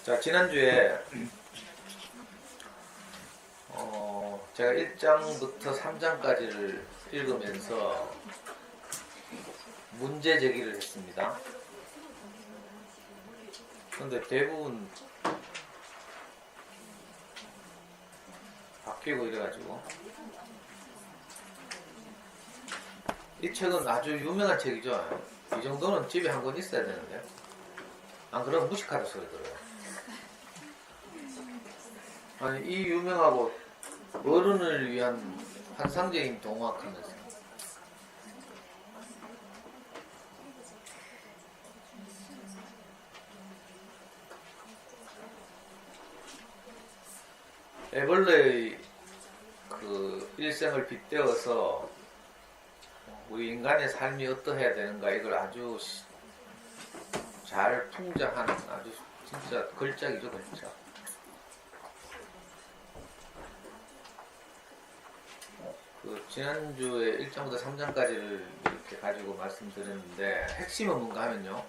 자, 지난주에 제가 1장부터 3장까지를 읽으면서 문제 제기를 했습니다. 그런데 대부분 바뀌고 이래가지고 이 책은 아주 유명한 책이죠. 이 정도는 집에 한 권 있어야 되는데 안 그러면 무식하다 소리 들어요. 아니, 이 유명하고 어른을 위한 환상적인 동화하면서 애벌레의 그 일생을 빗대어서 우리 인간의 삶이 어떠해야 되는가 이걸 아주 잘 풍자한 아주 진짜 걸작이죠, 걸작. 그 지난주에 1장부터 3장까지를 이렇게 가지고 말씀드렸는데 핵심은 뭔가 하면요,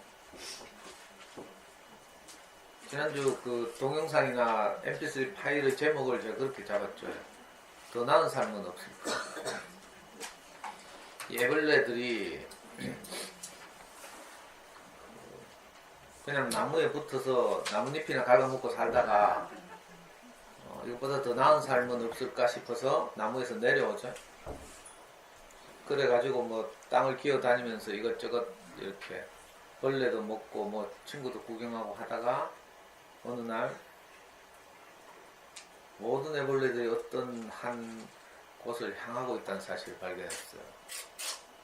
지난주 그 동영상이나 mp3 파일의 제목을 제가 그렇게 잡았죠. 더 나은 삶은 없을까. 이 애벌레들이 그냥 나무에 붙어서 나뭇잎이나 갉아먹고 살다가 이것보다 더 나은 삶은 없을까 싶어서 나무에서 내려오죠. 그래가지고 뭐 땅을 기어다니면서 이것저것 이렇게 벌레도 먹고 뭐 친구도 구경하고 하다가 어느 날 모든 애벌레들이 어떤 한 곳을 향하고 있다는 사실을 발견했어요.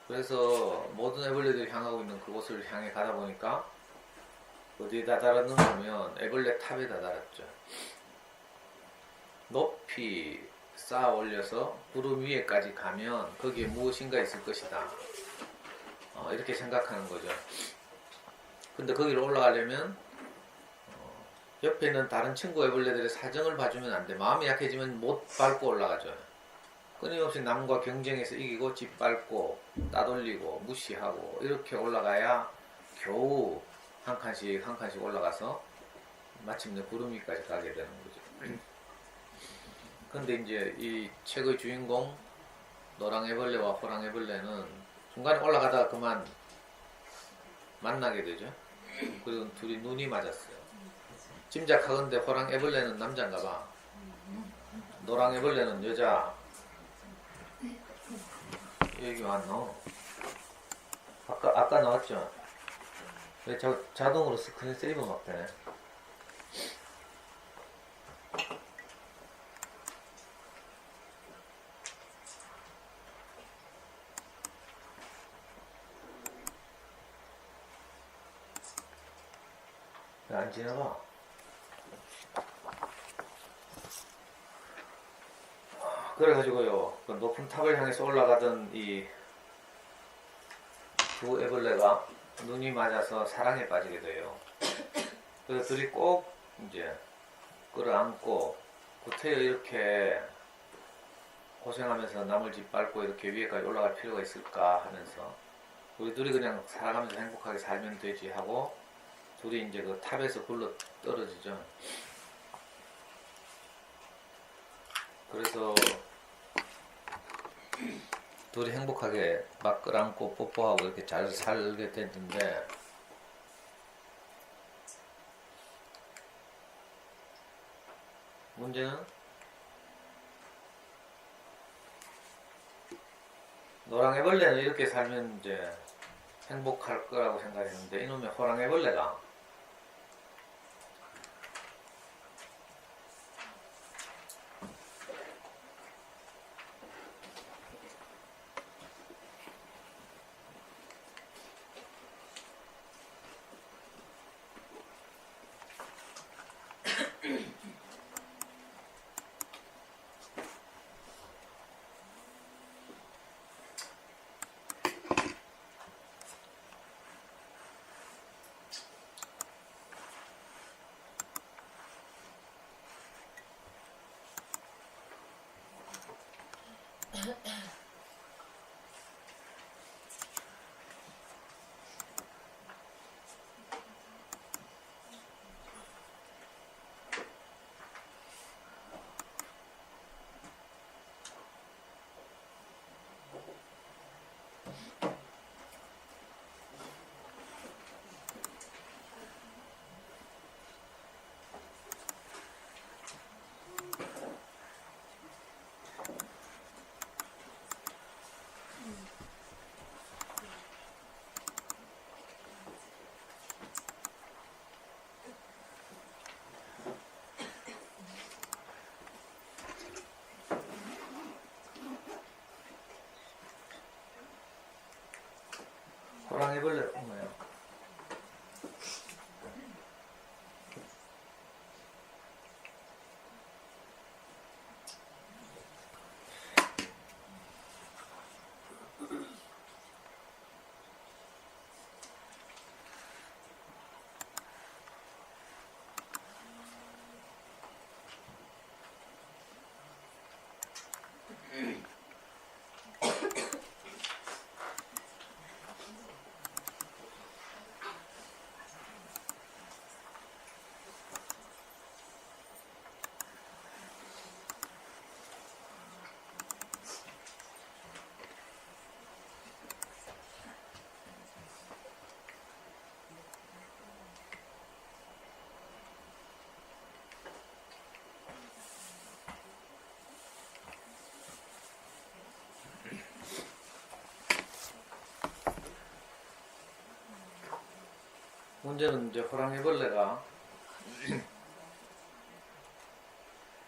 그래서 모든 애벌레들이 향하고 있는 그곳을 향해 가다 보니까 어디에 다다랐는가 하면 애벌레 탑에 다다랐죠. 높이 쌓아 올려서 구름 위에까지 가면 거기에 무엇인가 있을 것이다, 이렇게 생각하는 거죠. 근데 거기를 올라가려면 옆에 있는 다른 친구 애벌레들의 사정을 봐주면 안 돼. 마음이 약해지면 못 밟고 올라가죠. 끊임없이 남과 경쟁해서 이기고 짓밟고 따돌리고 무시하고 이렇게 올라가야 겨우 한 칸씩 한 칸씩 올라가서 마침내 구름 위까지 가게 되는 거죠. 근데 이제 이 책의 주인공 노랑애벌레와 호랑애벌레는 중간에 올라가다가 그만 만나게 되죠. 그리고 둘이 눈이 맞았어요. 짐작하건대 호랑애벌레는 남자인가 봐. 노랑애벌레는 여자. 여기 왔노? 아까 나왔죠? 왜 자동으로 스크린 세이버 막 되네. 왜 안 지나가? 그래가지고요, 그 높은 탑을 향해서 올라가던 이 두 애벌레가 눈이 맞아서 사랑에 빠지게 돼요. 그래서 둘이 꼭 이제 끌어안고 구태여 이렇게 고생하면서 남을 짓밟고 이렇게 위에까지 올라갈 필요가 있을까 하면서 우리 둘이 그냥 살아가면서 행복하게 살면 되지 하고 둘이 이제 그 탑에서 굴러 떨어지죠. 그래서 둘이 행복하게 막 끌어안고 뽀뽀하고 이렇게 잘 살게 됐는데, 문제는 노랑애벌레는 이렇게 살면 이제 행복할 거라고 생각했는데 이놈의 호랑애벌레가 호랑이벌레 뭐예요? 문제는 이제 호랑이벌레가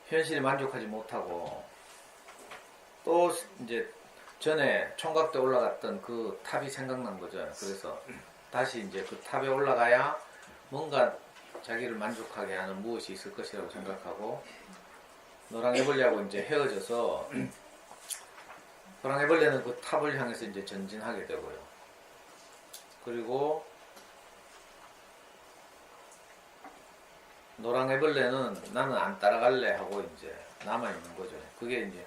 현실에 만족하지 못하고 또 이제 전에 총각대 올라갔던 그 탑이 생각난 거죠. 그래서 다시 이제 그 탑에 올라가야 뭔가 자기를 만족하게 하는 무엇이 있을 것이라고 생각하고 노랑애벌레하고 이제 헤어져서 호랑이벌레는 그 탑을 향해서 이제 전진하게 되고요. 그리고 노랑애벌레는 나는 안 따라갈래 하고 이제 남아있는 거죠. 그게 이제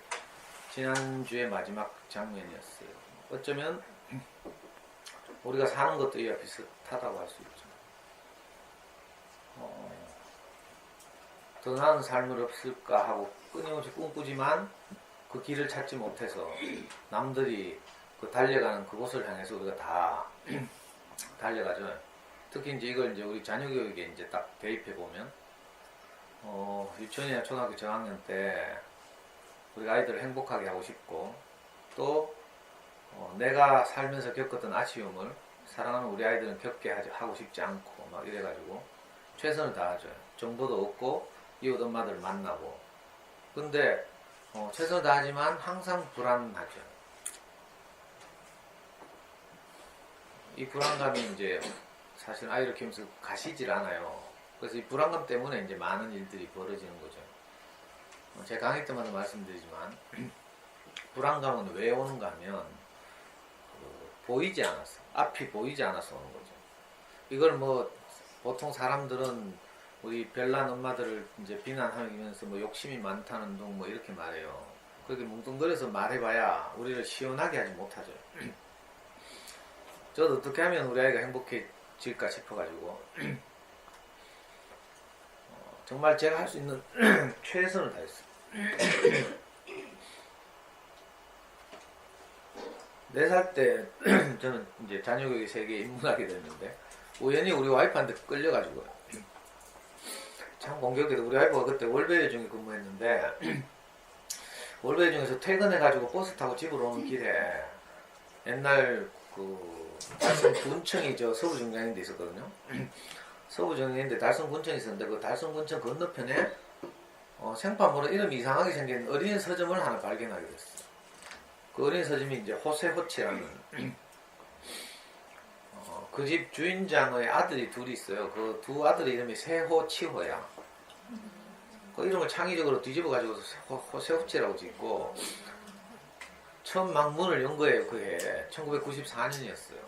지난주의 마지막 장면이었어요. 어쩌면 우리가 사는 것도 이와 비슷하다고 할 수 있죠. 더 나은 삶을 없을까 하고 끊임없이 꿈꾸지만 그 길을 찾지 못해서 남들이 그 달려가는 그곳을 향해서 우리가 다 달려가죠. 특히 이제 이걸 이제 우리 자녀교육에 이제 딱 대입해 보면 유치원이나 초등학교 저학년 때 우리 아이들을 행복하게 하고 싶고 또 내가 살면서 겪었던 아쉬움을 사랑하는 우리 아이들은 겪게 하고 싶지 않고 막 이래가지고 최선을 다하죠. 정보도 얻고 이웃 엄마들 만나고 근데 최선을 다하지만 항상 불안하죠. 이 불안감이 이제 사실 아이를 키우면서 가시질 않아요. 그래서 이 불안감 때문에 이제 많은 일들이 벌어지는 거죠. 제가 강의 때마다 말씀드리지만 불안감은 왜 오는가 하면 보이지 않았어. 앞이 보이지 않아서 오는 거죠. 이걸 뭐 보통 사람들은 우리 별난 엄마들을 이제 비난하면서 뭐 욕심이 많다는 둥 뭐 이렇게 말해요. 그렇게 뭉뚱그려서 말해봐야 우리를 시원하게 하지 못하죠. 저도 어떻게 하면 우리 아이가 행복해질까 싶어가지고 정말 제가 할 수 있는 최선을 다했어요. 4살 때 저는 이제 자녀교육 세계에 입문하게 됐는데 우연히 우리 와이프한테 끌려가지고요. 참 공교롭게도 우리 와이프가 그때 월베이 중에 근무했는데 월베이 중에서 퇴근해가지고 버스 타고 집으로 오는 길에 옛날 그 달성군청이 저 서부정량인데 있었거든요. 서부정량인데 달성군청이 있었는데 그 달성군청 건너편에 생판보로 이름이 이상하게 생긴 어린이 서점을 하나 발견하게 됐어요. 그 어린이 서점이 이제 호세호치라는 그 집 주인장의 아들이 둘이 있어요. 그 두 아들의 이름이 세호치호야. 그 이름을 창의적으로 뒤집어가지고 호세호치라고 짓고 처음 막 문을 연 거예요. 그 해 1994년이었어요.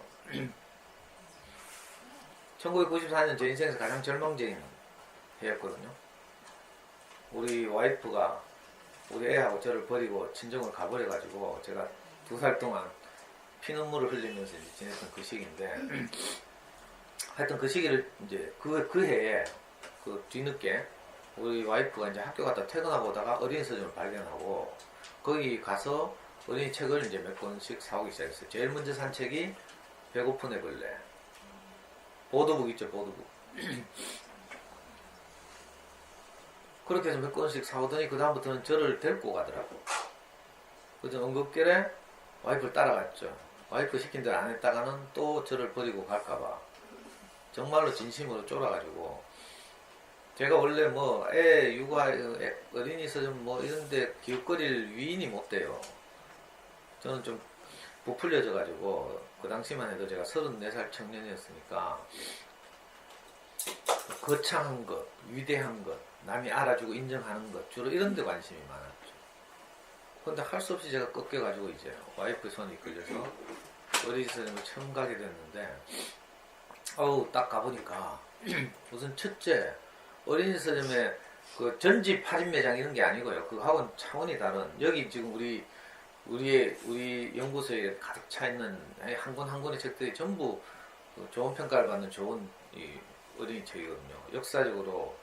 1994년 제 인생에서 가장 절망적인 해였거든요. 우리 와이프가 우리 애하고 저를 버리고 친정을 가버려가지고 제가 2살 동안 피눈물을 흘리면서 이제 지냈던 그 시기인데 하여튼 그 시기를 이제 그 해에 그 뒤늦게 우리 와이프가 이제 학교 갔다 퇴근하고 오다가 어린이 서점을 발견하고 거기 가서 어린이 책을 이제 몇 권씩 사오기 시작했어요. 제일 먼저 산 책이 배고픈 애벌레. 보드북 있죠, 보드북. 그렇게 해서 몇 권씩 사오더니 그 다음부터는 저를 데리고 가더라고. 그래서 응급결에 와이프를 따라갔죠. 와이프 시킨 대로 안 했다가는 또 저를 버리고 갈까봐 정말로 진심으로 쫄아가지고 제가 원래 뭐 애 육아 어린이 서점 뭐 이런데 기웃거릴 위인이 못 돼요. 저는 좀 부풀려져 가지고 그 당시만 해도 제가 34살 청년이었으니까 거창한 것, 위대한 것, 남이 알아주고 인정하는 것 주로 이런 데 관심이 많았죠. 근데 할 수 없이 제가 꺾여가지고 이제 와이프의 손이 이끌려서 어린이 서점을 처음 가게 됐는데 딱 가보니까 우선 첫째 어린이 서점에 그 전집 할인 매장 이런 게 아니고요. 그거하고는 차원이 다른 여기 지금 우리 연구소에 가득 차 있는 한 권 한 권의 책들이 전부 좋은 평가를 받는 좋은 이 어린이 책이거든요. 역사적으로.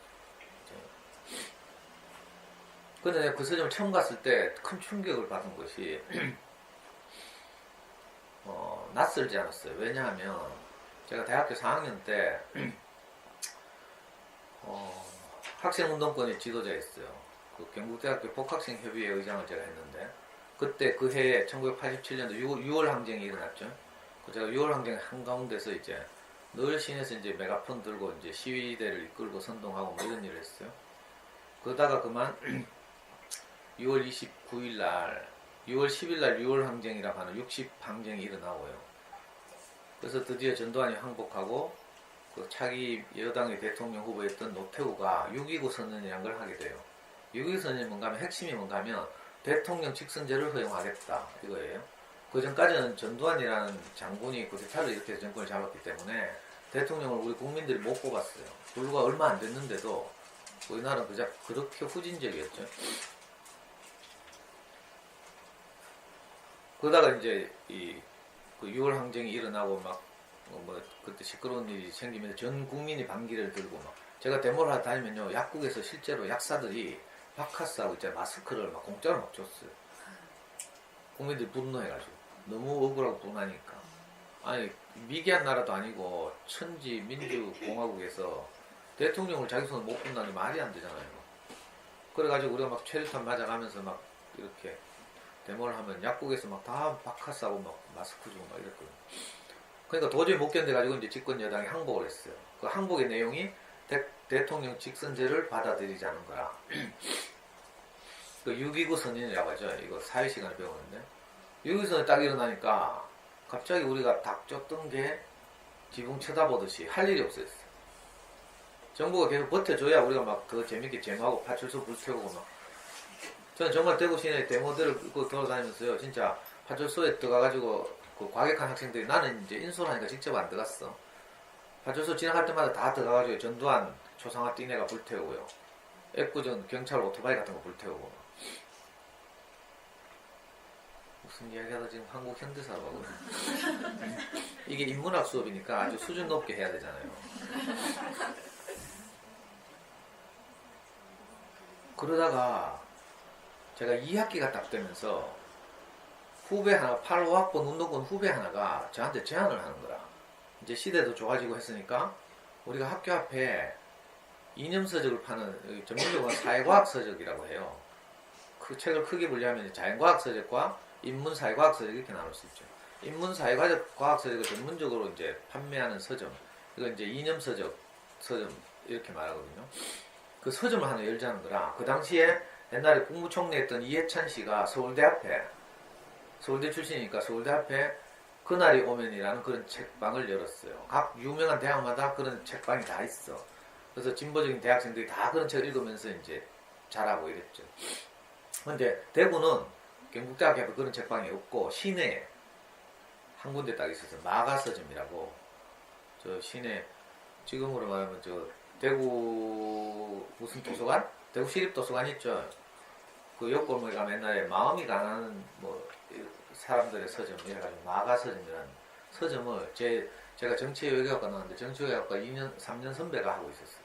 근데 내가 그 서점을 처음 갔을 때 큰 충격을 받은 것이 낯설지 않았어요. 왜냐하면 제가 대학교 4학년 때 학생운동권의 지도자였어요. 그 경북대학교 복학생협의회 의장을 제가 했는데 그때 그 해에 1987년도 6월 항쟁이 일어났죠. 제가 6월 항쟁 한가운데서 이제 늘 시내에서 이제 메가폰 들고 이제 시위대를 이끌고 선동하고 뭐 이런 일을 했어요. 그러다가 그만 6월 29일 날, 6월 10일 날 6월 항쟁이라고 하는 60 항쟁이 일어나고요. 그래서 드디어 전두환이 항복하고 그 차기 여당의 대통령 후보였던 노태우가 6.29 선언이라는 걸 하게 돼요. 6.29 선언이 뭔가 하면 핵심이 뭔가 하면 대통령 직선제를 허용하겠다 이거예요. 그 전까지는 전두환이라는 장군이 쿠데타를 일으켜서 정권을 잡았기 때문에 대통령을 우리 국민들이 못 뽑았어요. 불과 얼마 안 됐는데도 우리나라는 그렇게 후진적이었죠. 그러다가 이제 그 6월 항쟁이 일어나고 막 그때 시끄러운 일이 생기면서 전 국민이 반기를 들고 막 제가 데모를 하다 다니면요 약국에서 실제로 약사들이 바카스하고 이제 마스크를 막 공짜로 막 줬어요. 국민들이 분노해가지고 너무 억울하고 분하니까 아니 미개한 나라도 아니고 천지 민주공화국에서 대통령을 자기 손으로 못 본다는 게 말이 안 되잖아요. 그래가지고 우리가 막 체류탄 맞아가면서 막 이렇게 데모를 하면 약국에서 막 다 바카스하고 막 마스크 주고 막 이랬거든요. 그러니까 도저히 못 견뎌가지고 이제 집권 여당이 항복을 했어요. 그 항복의 내용이 대통령 직선제를 받아들이자는 거야. 그 6.29 선언이라고 하죠. 이거 사회 시간에 배우는데 6.29 선언이 딱 일어나니까 갑자기 우리가 닥쳤던 게 지붕 쳐다보듯이 할 일이 없어졌어요. 정부가 계속 버텨줘야 우리가 막 더 재밌게 제모하고 파출소 불태우고 막. 저는 정말 대구 시내 데모들을 끌고 돌아다니면서요. 진짜 파출소에 들어가가지고 그 과격한 학생들이 나는 이제 인솔하니까 직접 안 들어갔어. 파출소 지나갈 때마다 다 들어가가지고 전두환 초상화 띠내가 불태우고요. 애꿎은 경찰 오토바이 같은 거 불태우고. 무슨 이야기하다 지금 한국 현대사라고 하거든요. 이게 인문학 수업이니까 아주 수준 높게 해야 되잖아요. 그러다가 제가 2학기가 딱 되면서 후배 하나, 85학번 운동권 후배 하나가 저한테 제안을 하는 거야. 이제 시대도 좋아지고 했으니까 우리가 학교 앞에 이념서적을 파는 전문적으로 사회과학 서적이라고 해요. 그 책을 크게 분류하면 자연과학 서적과 인문사회과학 서적 이렇게 나눌 수 있죠. 인문사회과학 서적을 전문적으로 이제 판매하는 서점, 이거 이제 이념서적 서점 이렇게 말하거든요. 그 서점을 하나 열자는 거라. 그 당시에 옛날에 국무총리 했던 이해찬 씨가 서울대 앞에, 서울대 출신이니까 서울대 앞에 그날이 오면이라는 그런 책방을 열었어요. 각 유명한 대학마다 그런 책방이 다 있어. 그래서 진보적인 대학생들이 다 그런 책을 읽으면서 이제 자라고 이랬죠. 근데 대구는 경북대학 앞에 그런 책방이 없고 시내에 한 군데 딱 있어서 마가서점이라고, 저 시내 지금으로 말하면 저 대구 무슨 도서관? 대구 시립도서관 있죠. 그 옆골목에 가면 옛날에 마음이 가난한 뭐 사람들의 서점 이래가지고 마가서점이라는 서점을 제가 정치외교학과 나왔는데 정치외교학과 3년 선배가 하고 있었어요.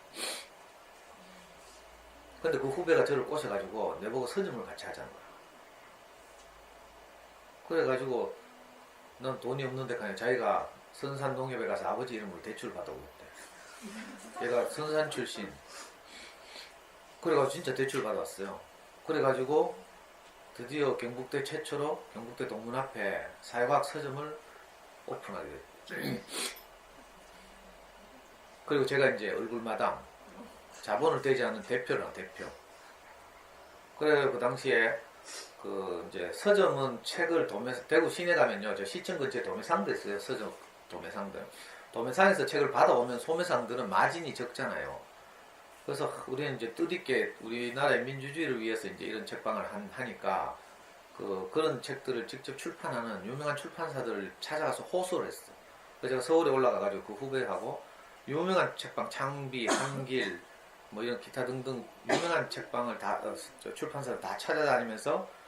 근데 그 후배가 저를 꼬셔가지고 내보고 서점을 같이 하자는 거야. 그래가지고 넌 돈이 없는데 그냥 자기가 선산농협에 가서 아버지 이름으로 대출을 받아오고 있대. 얘가 선산 출신. 그래가지고 진짜 대출을 받아왔어요. 그래가지고 드디어 경북대 최초로 경북대 동문 앞에 사회과학 서점을 오픈하게 됐죠. 그리고 제가 이제 얼굴마당 자본을 대지 않는 대표라 대표. 그래 그 당시에 그 이제 서점은 책을 대구 시내 가면요, 저 시청 근처에 도매상도 있어요. 서점 도매상들. 도매상에서 책을 받아오면 소매상들은 마진이 적잖아요. 그래서 우리는 이제 뜻있게 우리나라의 민주주의를 위해서 이제 이런 책방을 하니까 그런 책들을 직접 출판하는 유명한 출판사들을 찾아가서 호소를 했어. 그래서 제가 서울에 올라가가지고 그 후배하고 유명한 책방 창비, 한길 뭐 이런 기타 등등 유명한 책방을 다 출판사를 다 찾아다니면서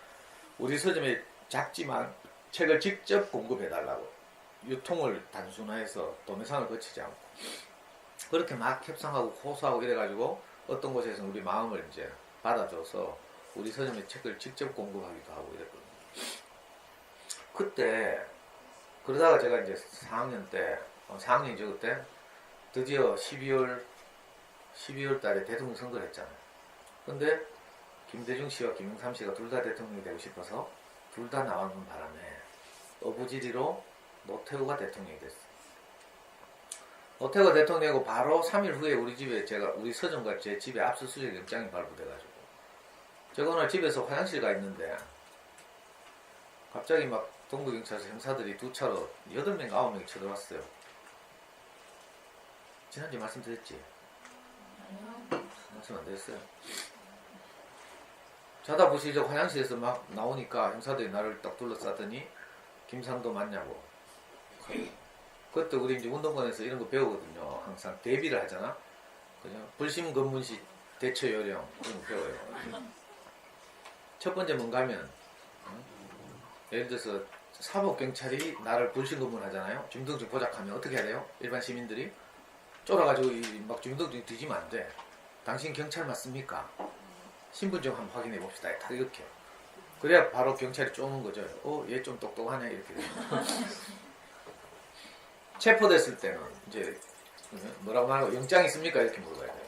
우리 서점에 작지만 책을 직접 공급해달라고, 유통을 단순화해서 도매상을 거치지 않고 그렇게 막 협상하고 호소하고 이래가지고 어떤 곳에서는 우리 마음을 이제 받아줘서 우리 서점에 책을 직접 공급하기도 하고 이랬거든요. 그때 그러다가 제가 이제 4학년 때 4학년이죠 그때 드디어 12월 달에 대통령 선거를 했잖아요. 근데 김대중 씨와 김영삼 씨가 둘 다 대통령이 되고 싶어서 둘 다 나오는 바람에 어부지리로 노태우가 대통령이 됐어요. 노태우가 대통령이고 바로 3일 후에 우리 서점과 제 집에 압수수색 영장이 발부돼가지고 제가 오늘 집에서 화장실 가 있는데 갑자기 막 동부경찰서 형사들이 두 차로 8명, 9명이 쳐들어왔어요. 지난주에 말씀드렸지? 말씀 안 드렸어요. 자다 보시죠. 화장실에서 막 나오니까 형사들이 나를 딱 둘러싸더니 김상도 맞냐고. 그때 우리 이제 운동권에서 이런 거 배우거든요. 항상 대비를 하잖아. 그죠? 불심 검문시 대처 요령 이런 거 배워요. 첫 번째 뭔가 하면 예를 들어서 사법경찰이 나를 불심 검문하잖아요. 주민등록증 포착하면 어떻게 해야 돼요? 일반 시민들이 쫄아가지고 막 주민등록증 뒤지면 안 돼. 당신 경찰 맞습니까? 신분증 한번 확인해 봅시다. 다 이렇게. 그래야 바로 경찰이 쪼는 거죠. 얘 좀 똑똑하네 이렇게. 체포됐을 때는 이제 뭐라고 말하고 영장 있습니까? 이렇게 물어봐야 돼요.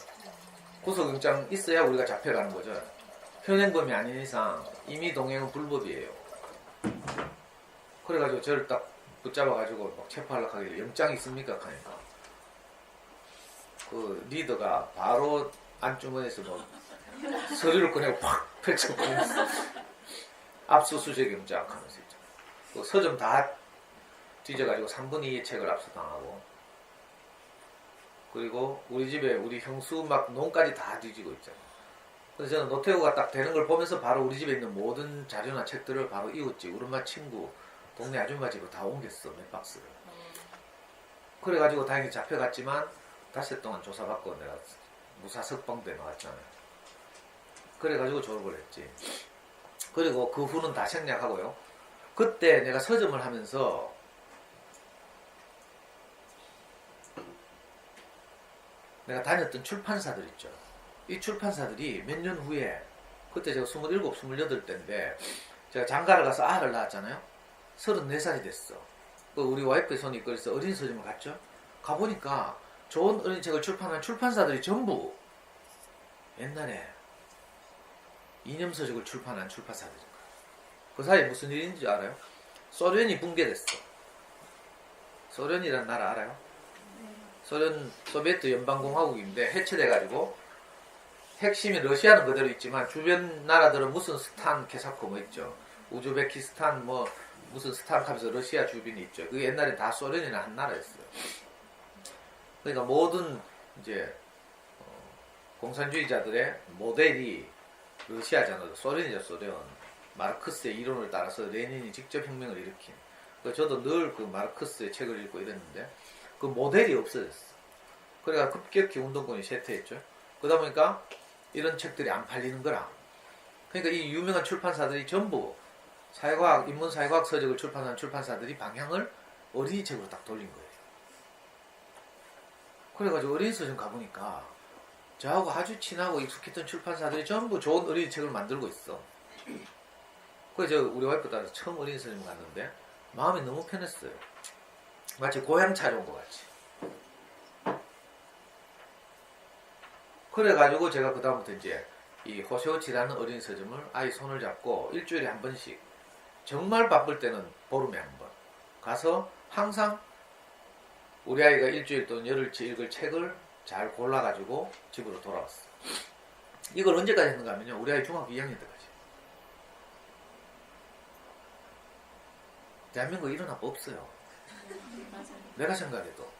구속영장 있어야 우리가 잡혀가는 거죠. 현행범이 아닌 이상 임의 동행은 불법이에요. 그래가지고 저를 딱 붙잡아가지고 막 체포하려고 하길래 영장 있습니까? 하니까 그 리더가 바로 안주머니에서 뭐 서류를 꺼내고 팍 펼쳐보면서 압수수색 영장 하면서 있죠. 그 서점 다 뒤져가지고 3분의 2의 책을 압수당하고, 그리고 우리 집에 우리 형수 막 논까지 다 뒤지고 있잖아요. 그래서 저는 노태우가 딱 되는 걸 보면서 바로 우리 집에 있는 모든 자료나 책들을 바로 이웃집, 우리 엄마 친구, 동네 아줌마 집으로 다 옮겼어. 몇 박스를. 그래가지고 다행히 잡혀갔지만 닷새 동안 조사받고 내가 무사석방대 나왔잖아요. 그래가지고 졸업을 했지. 그리고 그 후는 다 생략하고요. 그때 내가 서점을 하면서 내가 다녔던 출판사들 있죠. 이 출판사들이 몇 년 후에, 그때 제가 27, 28때인데 제가 장가를 가서 아를 낳았잖아요. 34살이 됐어. 우리 와이프의 손이 이끌어서 어린 서점을 갔죠. 가보니까 좋은 어린 책을 출판한 출판사들이 전부 옛날에 이념서적을 출판한 출판사들인 거예요. 그 사이에 무슨 일인지 알아요? 소련이 붕괴됐어. 소련이란 나라 알아요? 소비에트 연방공화국인데 해체돼가지고 핵심이 러시아는 그대로 있지만 주변 나라들은 무슨 스탄, 케사코 뭐 있죠. 우즈베키스탄 뭐 무슨 스탄 하면서 러시아 주변이 있죠. 그게 옛날에 다 소련이나 한 나라였어요. 그러니까 모든 이제 공산주의자들의 모델이 러시아잖아요. 소련이죠, 소련. 마르크스의 이론을 따라서 레닌이 직접 혁명을 일으킨. 저도 늘 그 마르크스의 책을 읽고 이랬는데 그 모델이 없어졌어. 그래가 급격히 운동권이 쇠퇴했죠. 그러다 보니까 이런 책들이 안 팔리는 거라. 그러니까 이 유명한 출판사들이 전부 사회과학, 인문사회과학 서적을 출판한 출판사들이 방향을 어린이 책으로 딱 돌린 거예요. 그래가지고 어린이 서점 가보니까 저하고 아주 친하고 익숙했던 출판사들이 전부 좋은 어린이 책을 만들고 있어. 그래서 우리 와이프 따라서 처음 어린이 서점 갔는데 마음이 너무 편했어요. 마치 고향 찾아온 것 같이. 그래가지고 제가 그 다음부터 이제 이 호세오치라는 어린이 서점을 아이 손을 잡고 일주일에 한 번씩, 정말 바쁠 때는 보름에 한 번 가서 항상 우리 아이가 일주일 또는 열흘치 읽을 책을 잘 골라가지고 집으로 돌아왔어. 이걸 언제까지 했는가 하면요, 우리 아이 중학교 2학년 때까지. 대한민국에 일어나고 없어요. 맞아요. 내가 생각해도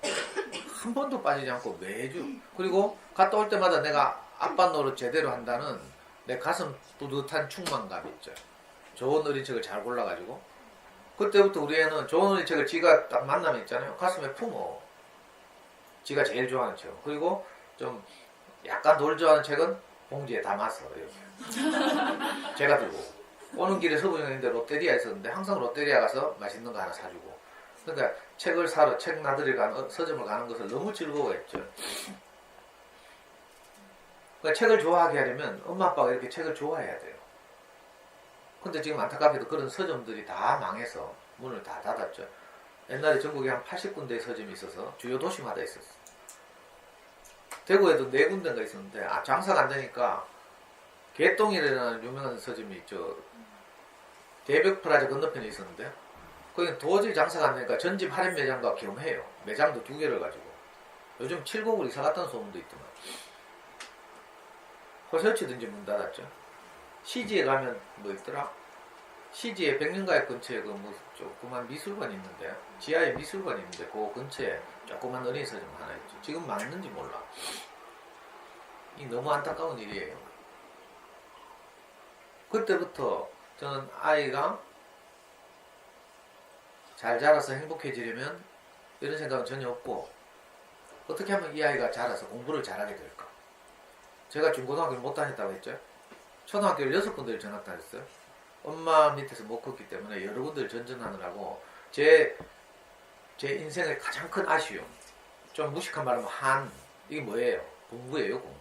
한 번도 빠지지 않고 매주. 그리고 갔다 올 때마다 내가 아빠 노릇 제대로 한다는 내 가슴 뿌듯한 충만감 있죠. 좋은 어린 책을 잘 골라가지고 그때부터 우리 애는 좋은 어린 책을 지가 딱 만나면 있잖아요. 가슴에 품어. 지가 제일 좋아하는 책. 그리고 좀 약간 덜 좋아하는 책은 봉지에 담아서 이렇게 제가 들고 오는 길에 서부형인데 롯데리아 있었는데 항상 롯데리아 가서 맛있는 거 하나 사주고. 그러니까 책을 사러 책 나들이 가는 서점을 가는 것을 너무 즐거워했죠. 그러니까 책을 좋아하게 하려면 엄마 아빠가 이렇게 책을 좋아해야 돼요. 근데 지금 안타깝게도 그런 서점들이 다 망해서 문을 다 닫았죠. 옛날에 전국에 한 80군데의 서점이 있어서 주요 도시마다 있었어. 대구에도 4군데가 있었는데 장사가 안 되니까 개똥이라는 유명한 서점이 있죠. 대벽 프라자 건너편에 있었는데 거기는 도저히 장사가 안 되니까 전집 할인 매장과 겸해요. 매장도 2개를 가지고. 요즘 7곡을 이사 갔다는 소문도 있더만. 호설치도 이제 문 닫았죠. 시지에 가면 뭐 있더라? 시지에 백년가역 근처에 그 뭐 조그만 미술관이 있는데 지하에 미술관이 있는데 그 근처에 조그만 어린이 서점 하나 있죠. 지금 망했는지 몰라. 이 너무 안타까운 일이에요. 그때부터 저는 아이가 잘 자라서 행복해지려면 이런 생각은 전혀 없고 어떻게 하면 이 아이가 자라서 공부를 잘하게 될까. 제가 중고등학교를 못 다녔다고 했죠. 초등학교를 6군데를 전학 다녔어요. 엄마 밑에서 못 컸기 때문에 여러 군데를 전전하느라고 제 인생의 가장 큰 아쉬움, 좀 무식한 말하면 이게 뭐예요? 공부예요, 공부.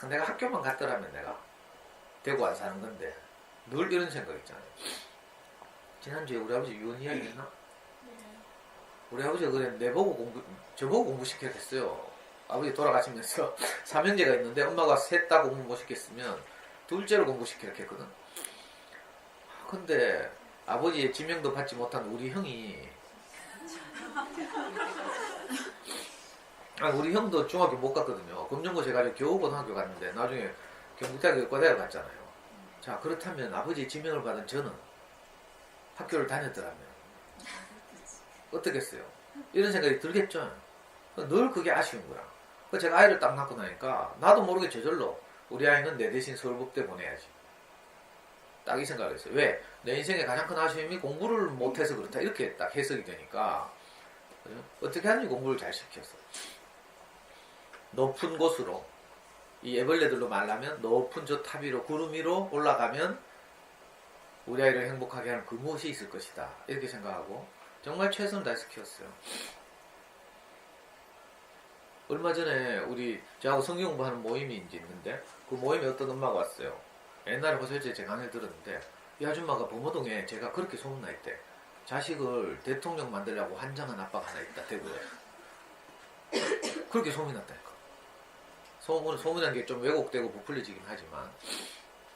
내가 학교만 갔더라면 내가 대구 안 사는 건데 늘 이런 생각 있잖아요. 지난주에 우리 아버지 유언 이야기 했나? 우리 아버지가 그래 저보고 공부시켰겠어요. 아버지 돌아가시면서 삼형제가 있는데 엄마가 셋 다 공부 못 시켰으면 둘째로 공부시키라 했거든. 근데 아버지의 지명도 받지 못한 우리 형이 우리 형도 중학교 못 갔거든요. 검정고시 해가지고 겨우 고등학교 갔는데 나중에 경북대학교 의과대학을 갔잖아요. 자, 그렇다면 아버지의 지명을 받은 저는 학교를 다녔더라면 어떻겠어요? 이런 생각이 들겠죠. 늘 그게 아쉬운 거야. 그래서 제가 아이를 딱 낳고 나니까 나도 모르게 저절로 우리 아이는 내 대신 서울법대 보내야지. 딱 이 생각을 했어요. 왜? 내 인생의 가장 큰 아쉬움이 공부를 못해서 그렇다. 이렇게 딱 해석이 되니까 그죠? 어떻게 하는지 공부를 잘 시켰어. 높은 곳으로 이 애벌레들로 말하면 높은 저 탑 위로 구름 위로 올라가면 우리 아이를 행복하게 하는 그 무엇이 있을 것이다. 이렇게 생각하고 정말 최선을 다해서 키웠어요. 얼마 전에 저하고 성경 공부하는 모임이 이제 있는데 그 모임에 어떤 엄마가 왔어요. 옛날에 호설제 제 강의를 들었는데 이 아줌마가 범어동에 제가 그렇게 소문나 있대. 자식을 대통령 만들려고 환장한 아빠가 하나 있다. 대구에. 그렇게 소문이 났다니까. 소문난 게 좀 왜곡되고 부풀려지긴 하지만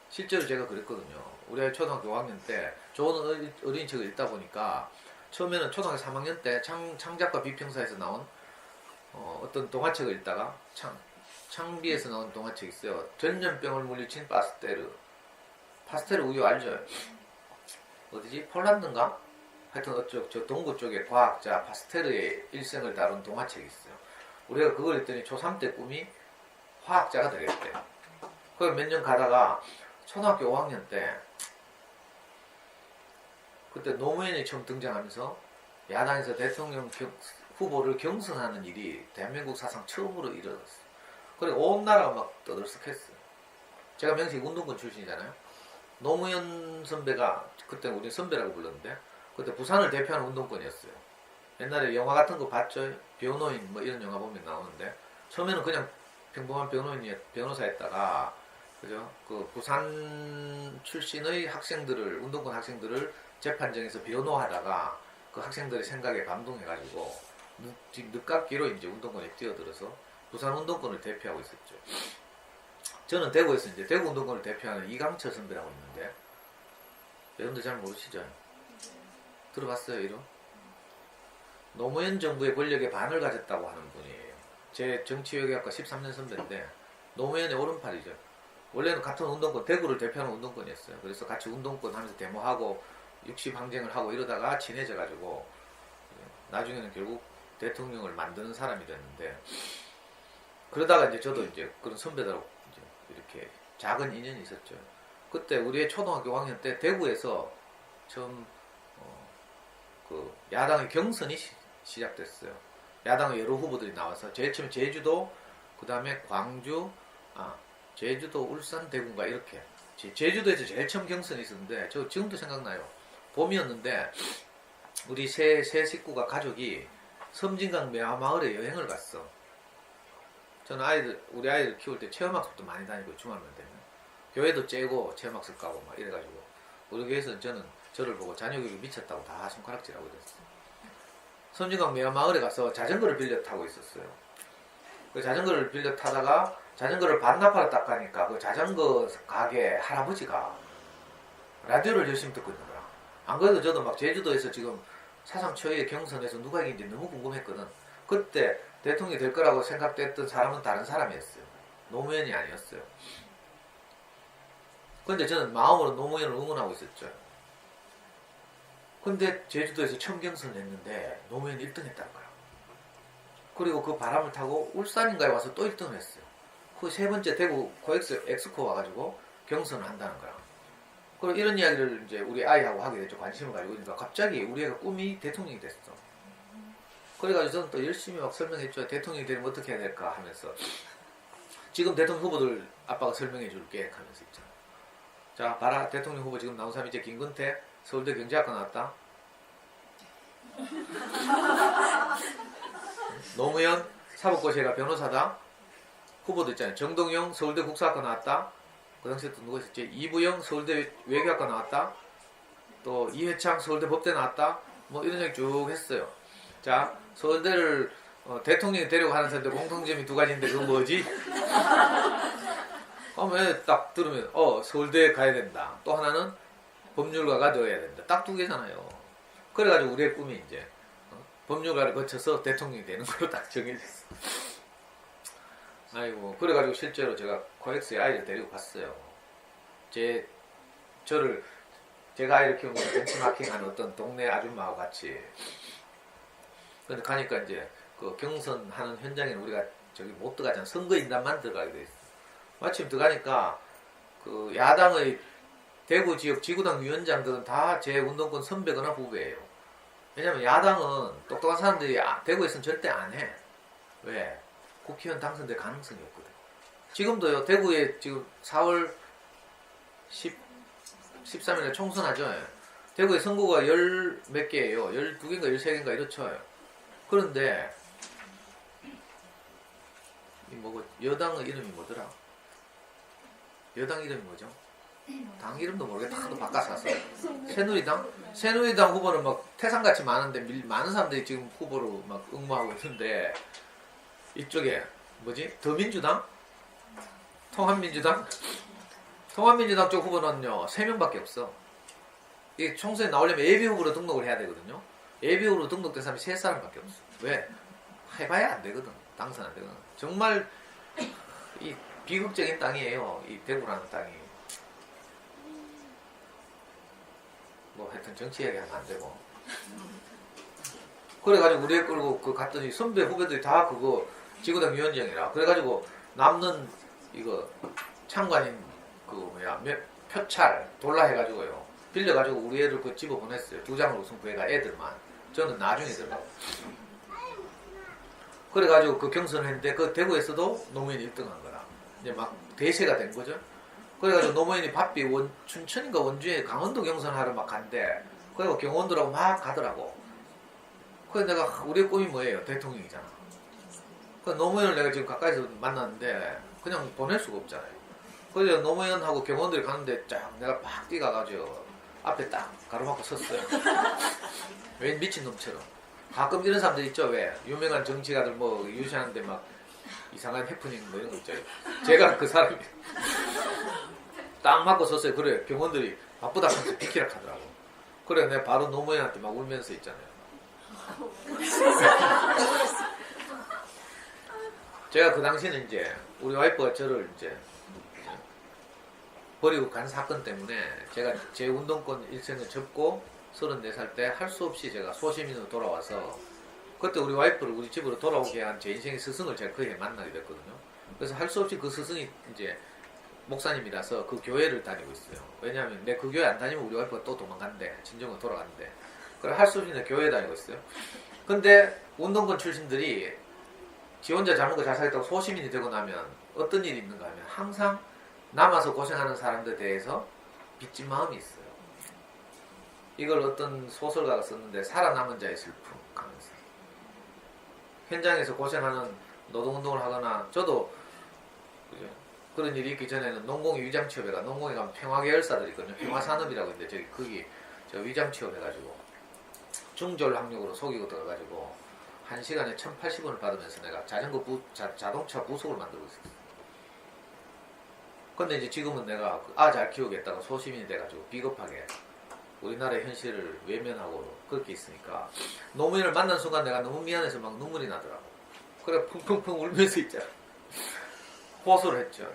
실제로 제가 그랬거든요. 우리 아이 초등학교 5학년 때 좋은 어린이 책을 읽다 보니까 처음에는 초등학교 3학년 때 창작과 비평사에서 나온 어떤 동화책을 읽다가 창비에서 나온 동화책이 있어요. 전염병을 물리친 파스테르 우유 알죠? 어디지? 폴란드인가? 하여튼 저 동부 쪽에 과학자 파스테르의 일생을 다룬 동화책이 있어요. 우리가 그걸 읽더니 초3 때 꿈이 화학자가 되겠대. 그걸 몇 년 가다가 초등학교 5학년 때 그때 노무현이 처음 등장하면서 야당에서 대통령 후보를 경선하는 일이 대한민국 사상 처음으로 일어났어요. 그리고 온 나라가 막 떠들썩했어요. 제가 명식 운동권 출신이잖아요. 노무현 선배가 그때 우리 선배라고 불렀는데 그때 부산을 대표하는 운동권이었어요. 옛날에 영화 같은 거 봤죠? 변호인 뭐 이런 영화 보면 나오는데 처음에는 그냥 평범한 변호사였다가 그죠? 그 부산 출신의 운동권 학생들을 재판정에서 변호하다가 그 학생들의 생각에 감동해가지고 늦깎이로 이제 운동권에 뛰어들어서 부산 운동권을 대표하고 있었죠. 저는 대구에서 이제 대구 운동권을 대표하는 이강철 선배라고 있는데 여러분들 잘 모르시죠? 들어봤어요, 이름? 노무현 정부의 권력의 반을 가졌다고 하는 분이에요. 제 정치외교학과 13년 선배인데 노무현의 오른팔이죠. 원래는 같은 운동권, 대구를 대표하는 운동권이었어요. 그래서 같이 운동권 하면서 데모하고 육시방쟁을 하고 이러다가 친해져가지고 나중에는 결국 대통령을 만드는 사람이 됐는데, 그러다가 이제 저도 이제 그런 선배들하고 이제 이렇게 작은 인연이 있었죠. 그때 우리의 초등학교 5학년 때 대구에서 처음 그 야당의 경선이 시작됐어요. 야당의 여러 후보들이 나와서 제일 처음 제주도, 그 다음에 광주, 제주도, 울산, 대구인가 이렇게. 제주도에서 제일 처음 경선이 있었는데 저 지금도 생각나요. 봄이었는데 우리 세 식구가 가족이 섬진강 매화마을에 여행을 갔어. 저는 우리 아이들 키울 때 체험학습도 많이 다니고 주말만 되면 교회도 째고 체험학습 가고 막 이래가지고 우리 교회에서는 저를 보고 자녀교육이 미쳤다고 다 손가락질하고 이랬어. 섬진강 매화마을에 가서 자전거를 빌려 타고 있었어요. 그 자전거를 빌려 타다가 자전거를 반납하러 딱 가니까 그 자전거 가게 할아버지가 라디오를 열심히 듣고 있는 거야. 안 그래도 저도 막 제주도에서 지금 사상 초유의 경선에서 누가 이긴지 너무 궁금했거든. 그때 대통령이 될 거라고 생각됐던 사람은 다른 사람이었어요. 노무현이 아니었어요. 근데 저는 마음으로 노무현을 응원하고 있었죠. 근데 제주도에서 처음 경선을 했는데 노무현이 1등 했다는 거야. 그리고 그 바람을 타고 울산인가에 와서 또 1등을 했어요. 그 세 번째 대구 코엑스 엑스코 와가지고 경선을 한다는 거야. 그리고 이런 이야기를 이제 우리 아이하고 하게 됐죠. 관심을 가지고. 그러니까 갑자기 우리 애가 꿈이 대통령이 됐어. 그래가지고 저는 또 열심히 막 설명했죠. 대통령이 되면 어떻게 해야 될까 하면서. 지금 대통령 후보들 아빠가 설명해 줄게 하면서 있잖아. 자, 봐라. 대통령 후보 지금 나온 사람이 이제 김근태 서울대 경제학과 나왔다. 노무현 사법고시가 변호사다. 후보도 있잖아요. 정동영 서울대 국사학과 나왔다. 그 당시에 또 누가 있었지? 이부영 서울대 외교학과 나왔다. 또 이회창 서울대 법대 나왔다. 뭐 이런 얘기 쭉 했어요. 자, 서울대를 대통령이 되려고 하는 사람들 공통점이 두 가지인데 그건 뭐지? 그러면 딱 들으면 서울대 가야 된다. 또 하나는 법률가가 되어야 된다. 딱 두 개잖아요. 그래가지고 우리의 꿈이 이제 법률가를 거쳐서 대통령이 되는 걸로 딱 정해졌어. 아이고, 그래가지고 실제로 제가 코엑스에 아이를 데리고 갔어요. 제가 아이를 키우는 건 벤치마킹하는 어떤 동네 아줌마와 같이. 근데 가니까 이제 그 경선하는 현장에는 우리가 저기 못 들어가잖아. 선거인단만 들어가게 돼 있어. 마침 들어가니까 그 야당의 대구 지역 지구당 위원장들은 다 제 운동권 선배거나 후배예요. 왜냐면 야당은 똑똑한 사람들이 대구에서는 절대 안 해. 왜? 국회의원 당선될 가능성이 없거든. 지금도요, 대구에 지금 4월 13일에 총선하죠. 대구에 선거가 몇 개예요. 12개인가 13개인가 이렇죠. 그런데 여당의 이름이 뭐더라? 여당 이름이 뭐죠? 당 이름도 모르겠다. 하도 바꿔서 왔어. 새누리당 후보는 막 태산같이 많은데 많은 사람들이 지금 후보로 막 응모하고 있는데 이쪽에 더민주당? 통합민주당 쪽 후보는요 3명밖에 없어. 이 총선에 나오려면 예비후보로 등록을 해야 되거든요. 예비후보로 등록된 사람이 3사람밖에 없어. 왜? 해봐야 안 되거든. 당선 안 되거든. 정말 이 비극적인 땅이에요. 이 대구라는 땅이. 뭐 하여튼 정치 얘기하면 안 되고. 그래가지고 우리 애 끌고 갔더니 선배 후배들이 다 그거 지구당 위원장이라. 그래가지고 남는 이거 참관인 표찰 돌라 해가지고요. 빌려가지고 우리 애를 그 집어 보냈어요. 2장을 우선 구해가 애들만. 저는 나중에 들어가고. 그래가지고 그 경선을 했는데 그 대구에서도 노무현이 1등 한 거라. 이제 막 대세가 된 거죠. 그래가지고 노무현이 바삐 춘천인가 원주에 강원도 경선하러 막 간대. 그래서 경원들하고 막 가더라고. 그래서 내가 우리의 꿈이 뭐예요? 대통령이잖아. 그래서 노무현을 내가 지금 가까이서 만났는데 그냥 보낼 수가 없잖아요. 그래서 노무현하고 경원들이 가는데 쫙 내가 팍 뛰어가가지고 앞에 딱 가로막고 섰어요. 웬 미친놈처럼. 가끔 이런 사람들 있죠. 왜? 유명한 정치가들 뭐 유시하는데 막 이상한 해프닝 뭐 이런 거 있죠. 제가 그 사람이 딱 맞고 섰어요. 그래 경원들이 바쁘다 하면서 비키라 하더라고. 그래 내가 바로 노무현한테 막 울면서 있잖아요. 제가 그 당시에는 이제 우리 와이프가 저를 이제 버리고 간 사건 때문에 제가 제 운동권 일생을 접고 34살 때 할 수 없이 제가 소시민으로 돌아와서 그때 우리 와이프를 우리 집으로 돌아오게 한 제 인생의 스승을 제가 거기에 만나게 됐거든요. 그래서 할 수 없이 그 스승이 이제 목사님이라서 그 교회를 다니고 있어요. 왜냐하면 내 그 교회 안 다니면 우리 와이프가 또 도망간대. 진정으로 돌아간대. 그래 할 수 없이 내 교회에 다니고 있어요. 근데 운동권 출신들이 지 혼자 잘 먹고 잘 살겠다고 소시민이 되고 나면 어떤 일이 있는가 하면 항상 남아서 고생하는 사람들에 대해서 빚진 마음이 있어요. 이걸 어떤 소설가가 썼는데 살아남은 자의 슬픔 하면서 현장에서 고생하는 노동운동을 하거나 저도 그죠? 그런 일이 있기 전에는 농공이 위장취업해가 농공에 가면 평화계열사들이 있거든요. 평화산업이라고 있는데 저기 거기 저 위장취업해가지고 중졸 학력으로 속이고 들어가지고 1시간에 1,080원을 받으면서 내가 자동차 부속을 만들고 있었어요. 근데 이제 지금은 내가 잘 키우겠다고 소시민이 돼가지고 비겁하게 우리나라의 현실을 외면하고 그렇게 있으니까 노무현을 만난 순간 내가 너무 미안해서 막 눈물이 나더라고. 그래 펑펑펑 울면서 있잖아. 호소를 했죠.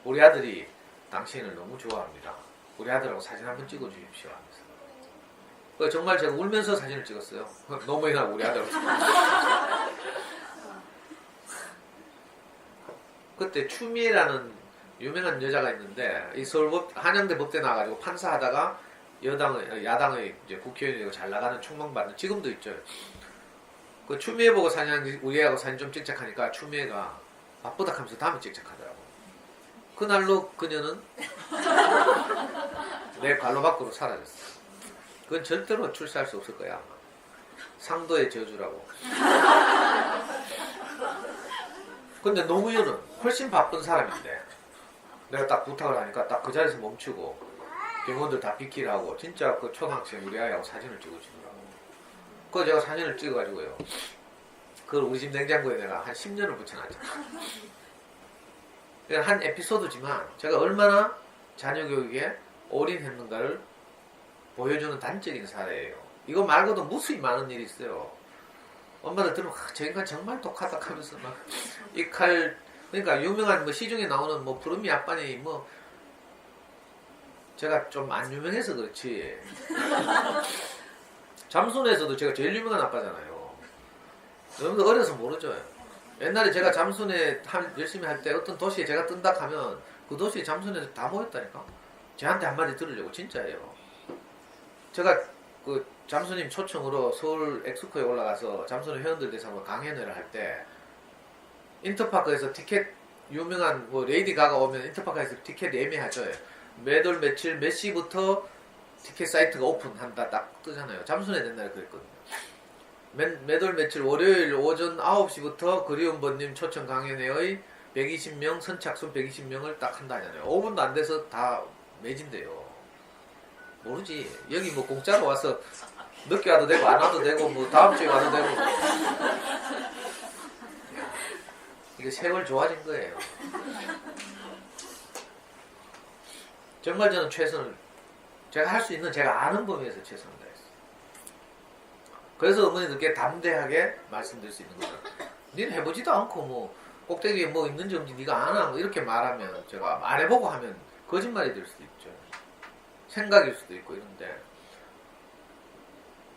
우리 아들이 당신을 너무 좋아합니다. 우리 아들하고 사진 한번 찍어주십시오 하면서. 정말 제가 울면서 사진을 찍었어요. 노무현하고 우리 아들하고. 그때 추미애라는 유명한 여자가 있는데 이 서울법 한양대 법대 나와가지고 판사하다가 야당의 이제 국회의원이고 잘 나가는 총망받는 지금도 있죠. 그 추미애 보고 우리 애하고 사진 좀 찍자하니까 추미애가 바쁘다 하면서 다음에 찍자하더라고. 그날로 그녀는 내 관로 밖으로 사라졌어. 그건 절대로 출세할 수 없을 거야 아마. 상도의 저주라고. 근데 노무현은 훨씬 바쁜 사람인데 내가 딱 부탁을 하니까 딱 그 자리에서 멈추고 병원들 다 비키라고 진짜 그 초등학생 우리 아이하고 사진을 찍어주더라고. 그래서 제가 사진을 찍어가지고요. 그걸 우리 집 냉장고에 내가 한 10년을 붙여놨잖아. 한 에피소드지만 제가 얼마나 자녀 교육에 올인했는가를 보여주는 단적인 사례예요. 이거 말고도 무수히 많은 일이 있어요. 엄마들 들으면 저 인간 정말 독하다 하면서 막 이 칼 그러니까 유명한 뭐 시중에 나오는 뭐 푸르미 아빠니 뭐 제가 좀 안 유명해서 그렇지 잠순에서도 제가 제일 유명한 아빠잖아요. 여러분들 어려서 모르죠. 옛날에 제가 잠순에 열심히 할 때 어떤 도시에 제가 뜬다 하면 그 도시에 잠순에서 다 모였다니까. 저한테 한마디 들으려고 진짜예요. 제가 그 잠수님 초청으로 서울 엑스코에 올라가서 잠수는 회원들 대해서 한번 강연회를 할 때 인터파크에서 티켓 유명한 뭐 레이디 가가 오면 인터파크에서 티켓 예매하죠. 매달 며칠 몇 시부터 티켓 사이트가 오픈한다 딱 뜨잖아요. 잠수는 옛날에 그랬거든요. 매달 며칠 월요일 오전 9시부터 그리운 번님 초청 강연회의 120명 선착순 120명을 딱 한다 하잖아요. 5분도 안 돼서 다 매진돼요. 모르지. 여기 뭐 공짜로 와서 늦게 와도 되고 안 와도 되고 뭐 다음 주에 와도 되고. 이게 세월 좋아진 거예요. 정말 저는 최선을 제가 할 수 있는 제가 아는 범위에서 최선을 다했어요. 그래서 어머니들께 담대하게 말씀드릴 수 있는 거죠. 니는 해보지도 않고 뭐 꼭대기에 뭐 있는지 없는지 네가 아나 뭐 이렇게 말하면 제가 말해보고 하면 거짓말이 될 수도 있죠. 생각일 수도 있고 이런데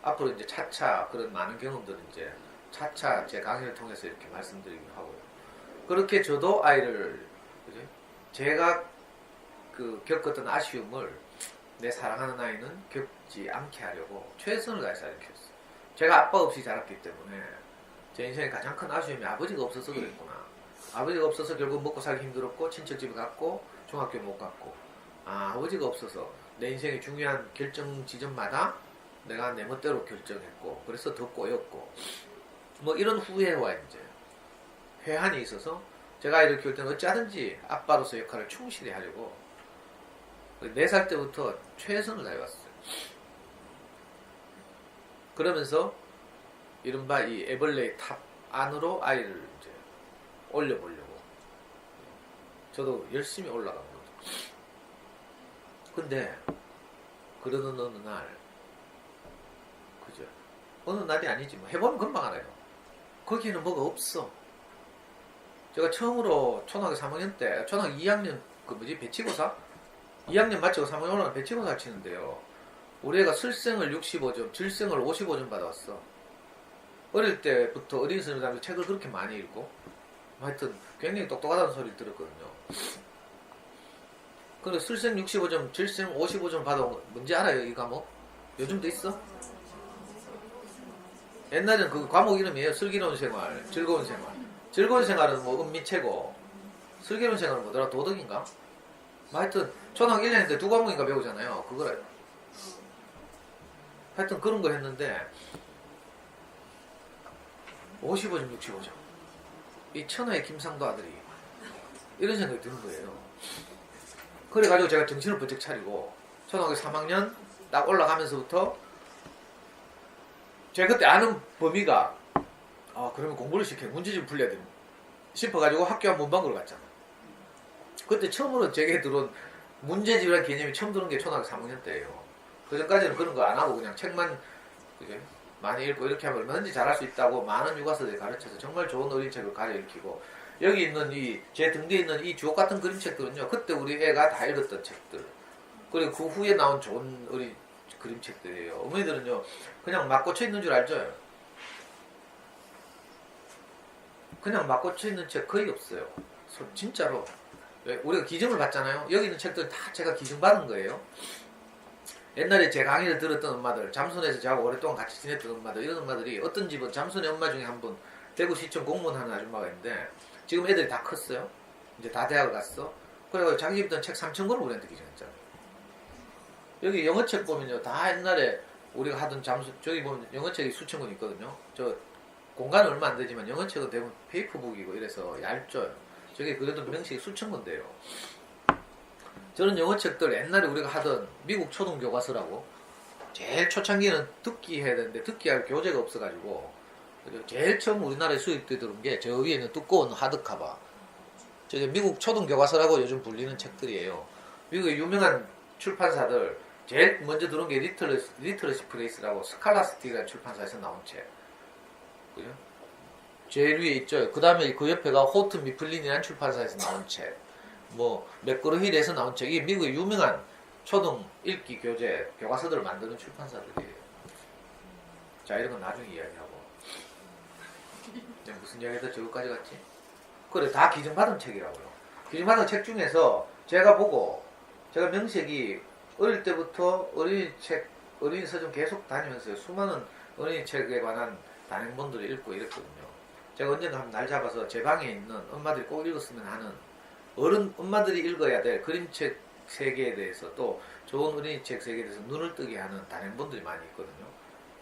앞으로 이제 차차 그런 많은 경험들은 이제 차차 제 강의를 통해서 이렇게 말씀드리기도 하고요. 그렇게 저도 아이를 그죠? 제가 그 겪었던 아쉬움을 내 사랑하는 아이는 겪지 않게 하려고 최선을 다해서 키웠어요. 제가 아빠 없이 자랐기 때문에 제 인생의 가장 큰 아쉬움이 아버지가 없어서 그랬구나. 아버지가 없어서 결국 먹고 살기 힘들었고 친척집에 갔고 중학교 못 갔고 아버지가 없어서 내 인생의 중요한 결정 지점마다 내가 내 멋대로 결정했고 그래서 더 꼬였고 뭐 이런 후회와 이제 회한이 있어서 제가 아이를 키울 때는 어찌하든지 아빠로서 역할을 충실히 하려고 4살 때부터 최선을 다해왔어요. 그러면서 이른바 이 애벌레의 탑 안으로 아이를 이제 올려보려고 저도 열심히 올라간 거죠. 근데 그러는 어느 날 그죠? 어느 날이 아니지 뭐 해보면 금방 알아요. 거기에는 뭐가 없어. 제가 처음으로 초등학교 3학년 때, 초등학교 2학년 그 뭐지 배치고사? 2학년 마치고 3학년 올라가 배치고사 치는데요. 우리 애가 술생을 65점, 질생을 55점 받아왔어. 어릴 때부터 어린 선생님들 책을 그렇게 많이 읽고 하여튼 굉장히 똑똑하다는 소리를 들었거든요. 그리고 술생 65점, 질생 55점 받아온 거 뭔지 알아요? 이 과목? 요즘도 있어? 옛날에는 그 과목 이름이에요. 슬기로운 생활, 즐거운 생활. 즐거운 생활은 뭐 은미체고 슬기로운 생활은 뭐더라? 도덕인가? 하여튼 초등학교 1학년 때 두 과목인가 배우잖아요. 그거를 하여튼 그런 거 했는데 55점, 65점. 이 천하의 김상도 아들이 이런 생각이 드는 거예요. 그래가지고 제가 정신을 번쩍 차리고 초등학교 3학년 딱 올라가면서부터 제가 그때 아는 범위가 그러면 공부를 시켜 문제 좀 풀려야 돼 싶어가지고 학교 한 문방구를 갔잖아. 그때 처음으로 제게 들어온 문제집이라는 개념이 처음 들은 게 초등학교 3학년 때예요. 그 전까지는 그런 거 안 하고 그냥 책만 그죠? 많이 읽고 이렇게 하면 얼마든지 잘할 수 있다고 많은 육아서들이 가르쳐서 정말 좋은 어린이책을 가르치고 여기 있는 제 등 뒤에 있는 이 주옥 같은 그림책들은요 그때 우리 애가 다 읽었던 책들 그리고 그 후에 나온 좋은 어린 그림책들이에요. 어머니들은요 그냥 막 꽂혀 있는 줄 알죠? 그냥 막 꽂혀 있는 책 거의 없어요. 진짜로. 우리가 기증을 받잖아요. 여기 있는 책들은 다 제가 기증받은 거예요. 옛날에 제 강의를 들었던 엄마들, 잠순에서 저하고 오랫동안 같이 지냈던 엄마들, 이런 엄마들이 어떤 집은 잠순의 엄마 중에 한 분 대구시청 공무원 하는 아줌마가 있는데 지금 애들이 다 컸어요. 이제 다 대학을 갔어. 그래서 자기 집 있던 책 3,000권을 우리한테 기증했잖아요. 여기 영어책 보면요 다 옛날에 우리가 하던 저기 보면 영어책이 수천 권 있거든요. 저 공간은 얼마 안 되지만 영어책은 대부분 페이퍼북이고 이래서 얇죠. 저게 그래도 명식이 수천 권대요. 저는 영어책들 옛날에 우리가 하던 미국 초등 교과서라고 제일 초창기는 듣기 해야 되는데 듣기할 교재가 없어가지고 제일 처음 우리나라에 수입돼 들어온 게 저 위에는 두꺼운 하드카바 저게 미국 초등 교과서라고 요즘 불리는 책들이에요. 미국의 유명한 출판사들 제일 먼저 들어온 게 리터러시 프레이스라고 스칼라스틱이라는 출판사에서 나온 책 그죠? 제일 위에 있죠. 그 다음에 그 옆에가 호트 미플린이라는 출판사에서 나온 책 뭐 맥그로힐에서 나온 책 이게 미국의 유명한 초등 읽기 교재 교과서들을 만드는 출판사들이에요. 자 이런 건 나중에 이야기하고 무슨 이야기다 저거까지 갔지? 그래 다 기증받은 책이라고요. 기증받은 책 중에서 제가 보고 제가 명색이 어릴 때부터 어린이 서점 계속 다니면서 수많은 어린이 책에 관한 단행본들을 읽고 이랬거든요. 제가 언젠가 한번 날 잡아서 제 방에 있는 엄마들이 꼭 읽었으면 하는 엄마들이 읽어야 될 그림책 세계에 대해서 또 좋은 어린이책 세계에 대해서 눈을 뜨게 하는 단행본들이 많이 있거든요.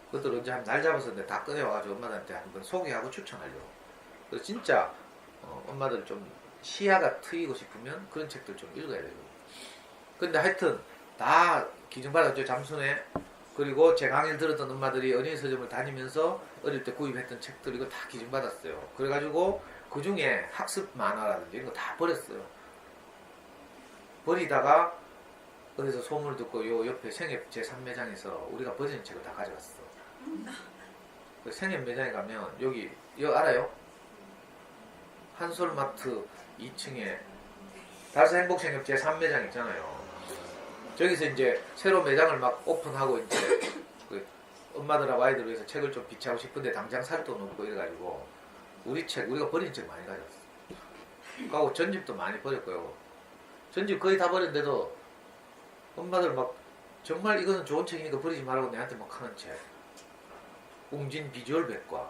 그것들 언제 한번 날 잡아서 다 꺼내와가지고 엄마들한테 한번 소개하고 추천하려고. 그래서 진짜 엄마들 좀 시야가 트이고 싶으면 그런 책들 좀 읽어야 되고. 근데 하여튼 다 기증받았죠. 잠순에. 그리고 제 강의를 들었던 엄마들이 어린이 서점을 다니면서 어릴 때 구입했던 책들 이거 다 기증받았어요. 그래가지고 그 중에 학습 만화라든지 이런 거 다 버렸어요. 버리다가 어디서 소문을 듣고 요 옆에 생협 제3매장에서 우리가 버리는 책을 다 가져갔어. 그 생협 매장에 가면 여기 알아요? 한솔마트 2층에 달서 행복생협 제3매장 있잖아요. 저기서 이제 새로 매장을 막 오픈하고 이제 그 엄마들하고 아이들 위해서 책을 좀 비치하고 싶은데 당장 살 돈 없고 이래가지고 우리가 버린 책 많이 가져왔어. 그리고 전집도 많이 버렸고요. 전집 거의 다 버렸는데도 엄마들 막 정말 이거는 좋은 책이니까 버리지 말라고 내한테 막 하는 책. 웅진 비주얼 백과.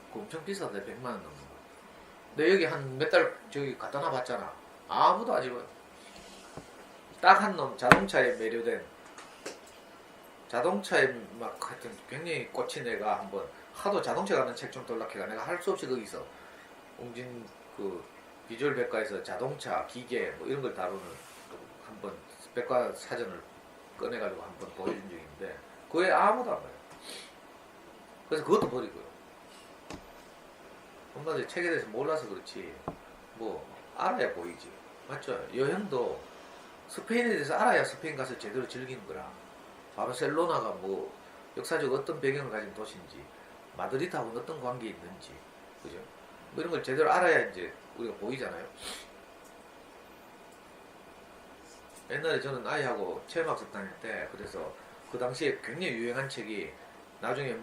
그거 엄청 비싸다. 100만 원 넘는 거. 근데 여기 한 몇 달 저기 갖다 놔봤잖아. 아무도 안 읽어요. 딱 한 놈 자동차에 매료된 자동차에 막 하여튼 굉장히 꽂힌 애가 한번 하도 자동차 가는 책 좀 돌락해가 내가 할 수 없이 거기서 웅진 그 비주얼 백과에서 자동차, 기계 뭐 이런 걸 다루는 한번 백과 사전을 꺼내가지고 한번 보여준 적이 있는데 그에 아무도 안 봐요. 그래서 그것도 버리고요. 엄마들이 책에 대해서 몰라서 그렇지 뭐 알아야 보이지. 맞죠? 여행도 스페인에 대해서 알아야 스페인 가서 제대로 즐기는 거라. 바르셀로나가 뭐 역사적 어떤 배경을 가진 도시인지 마드리드하고는 어떤 관계에 있는지 그죠? 뭐 이런 걸 제대로 알아야 이제 우리가 보이잖아요. 옛날에 저는 아이하고 체험학습 다닐 때 그래서 그 당시에 굉장히 유행한 책이 나중에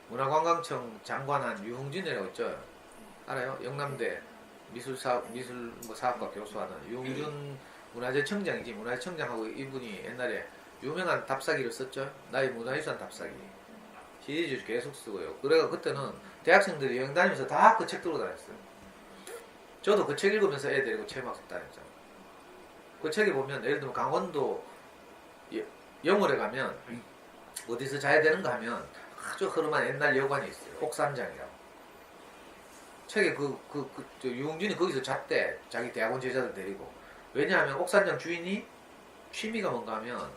문화관광청 장관한 유흥준이라고 있죠. 알아요? 영남대 사학과 교수하는 유흥준 문화재청장이지. 문화재청장하고 이분이 옛날에 유명한 답사기를 썼죠. 나의 문화유산 답사기. 시리즈 계속 쓰고요. 그래가 그때는 대학생들이 여행 다니면서 다 그 책 들고 다녔어요. 저도 그 책 읽으면서 애 데리고 체험학습 다녔죠. 그 책에 보면 예를 들면 강원도 영월에 가면 어디서 자야 되는가 하면 아주 흐름한 옛날 여관이 있어요. 옥산장이라고. 책에 유흥준이 거기서 잤대. 자기 대학원 제자들 데리고. 왜냐하면 옥산장 주인이 취미가 뭔가 하면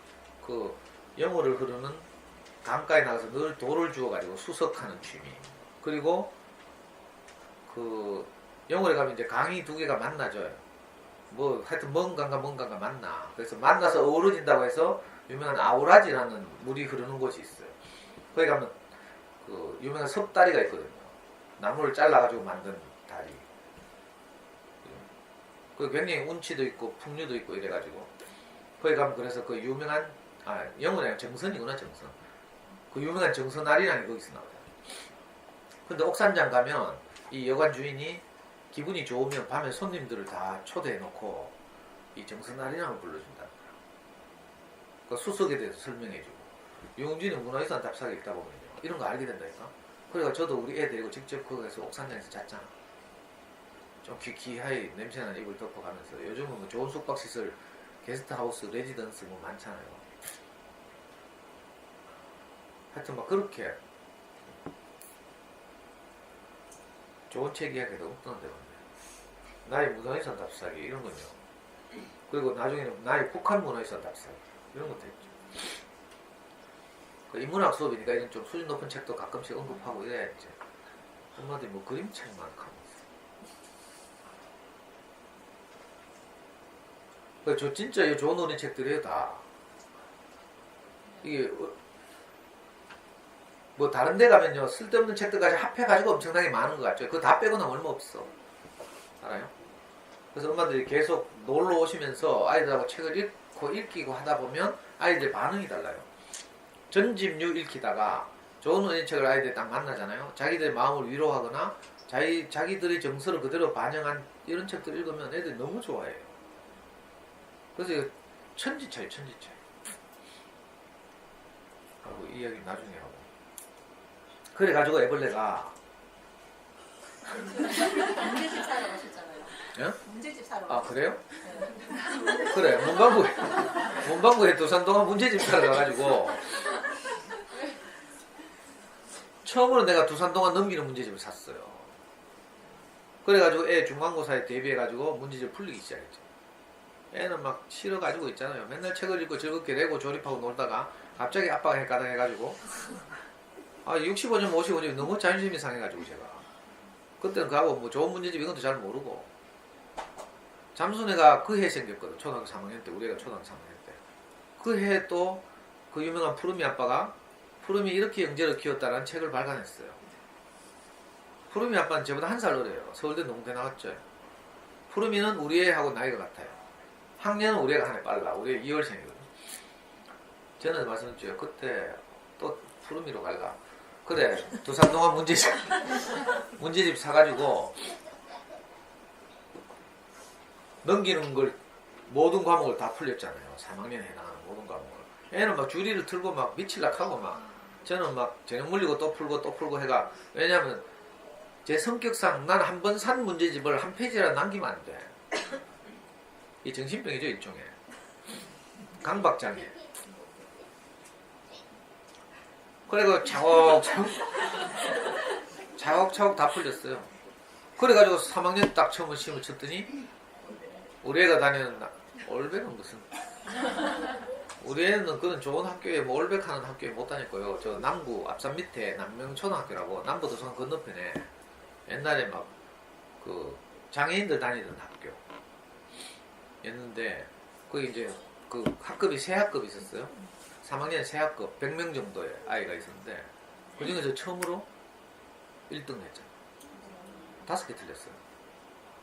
그 영월을 흐르는 강가에 나가서 늘 돌을 주워가지고 수석하는 취미. 그리고 그 영월에 가면 이제 강이 두 개가 만나죠. 뭐 하여튼 먼 강과 만나. 그래서 만나서 어우러진다고 해서 유명한 아우라지라는 물이 흐르는 곳이 있어요. 거기 가면 그 유명한 섭다리가 있거든요. 나무를 잘라가지고 만든 다리. 그 굉장히 운치도 있고 풍류도 있고 이래가지고 거기 가면 그래서 그 유명한 영월에 정선이구나. 정선. 그 유명한 정선아리랑이 거기서 나와요. 근데 옥산장 가면 이 여관 주인이 기분이 좋으면 밤에 손님들을 다 초대해놓고 이 정선아리랑을 불러준다. 그 수석에 대해서 설명해주고. 유흥준은 문화유산 답사가 있다 보면요. 이런 거 알게 된다니까. 그래서 저도 우리 애 데리고 직접 거기서 옥산장에서 잤잖아. 좀 기하이 냄새나는 이불 덮어가면서. 요즘은 뭐 좋은 숙박시설, 게스트하우스, 레지던스 뭐 많잖아요. 하여튼 막 그렇게 좋은 책 이야기가 없던데. 나의 문화유산 답사기 이런 건요. 그리고 나중에는 나의 북한 문화유산 답사기 이런 것도 했죠. 그 인문학 수업이니까 이런 좀 수준 높은 책도 가끔씩 언급하고 이래야지. 엄마들이 뭐 그림책만 하면서. 저 진짜 이 좋은 어린 책들이에요 다. 이게 뭐 다른 데 가면요 쓸데없는 책들까지 합해가지고 엄청나게 많은 것 같죠. 그거 다 빼고는 얼마 없어. 알아요? 그래서 엄마들이 계속 놀러 오시면서 아이들하고 책을 읽기고 하다 보면 아이들 반응이 달라요. 전집류 읽히다가 좋은 어린 책을 아이들이 딱 만나잖아요. 자기들의 마음을 위로하거나 자기들의 정서를 그대로 반영한 이런 책들 읽으면 애들이 너무 좋아해요. 그래서 이거 천지차이. 하고 이 이야기 나중에 하고. 그래가지고 애벌레가 문제집 사러 가셨잖아요. 예? 문제집 사러. 아 그래요? 그래 문방구에 두산동안 문제집 사러 가가지고 처음으로 내가 두산동안 넘기는 문제집을 샀어요. 그래가지고 애 중간고사에 대비해가지고 문제집 풀리기 시작했죠. 애는 막 싫어가지고 있잖아요. 맨날 책을 읽고 즐겁게 내고 조립하고 놀다가 갑자기 아빠가 헷가당 해가지고 65점 55점 너무 자존심이 상해가지고 제가 그때는 그하고 뭐 좋은 문제집 이건 잘 모르고 잠순애가 그 해 생겼거든. 초등학교 3학년 때. 우리 애가 초등학교 3학년 때. 그 해 또 그 유명한 푸르미 아빠가 푸르미 이렇게 영재를 키웠다라는 책을 발간했어요. 푸르미 아빠는 저보다 1살 어려요. 서울대 농대 나왔죠. 푸르미는 우리 애하고 나이가 같아요. 학년은 우리 애가 하나 빨라. 우리 애 2월생이거든. 저는 말씀드렸죠. 그때 또 푸르미로 갈라. 그래 두산동안 문제집 사가지고 넘기는 걸 모든 과목을 다 풀렸잖아요. 3학년에 해당하는 모든 과목을. 애는 막 주리를 틀고 막 미칠락 하고 막 저는 막 저녁 물리고 또 풀고 해가. 왜냐면 제 성격상 난 한 번 산 문제집을 한 페이지라도 남기면 안 돼. 이 정신병이죠 일종의. 강박장애. 그래가 차곡차곡 다 풀렸어요. 그래가지고 3학년 딱 처음 시험을 쳤더니 우리 애가 다니는 올백은 무슨 우리 애는 그런 좋은 학교에 뭐 올백하는 학교에 못 다녔고요. 저 남구 앞산 밑에 남명초등학교라고 남부도서관 건너편에 옛날에 막 그 장애인들 다니던 학교였는데 거기 이제 그 학급이 세 학급이 있었어요. 3학년 세 학급 100명 정도의 아이가 있었는데 그 중에서 처음으로 1등 했잖아. 5개 틀렸어요.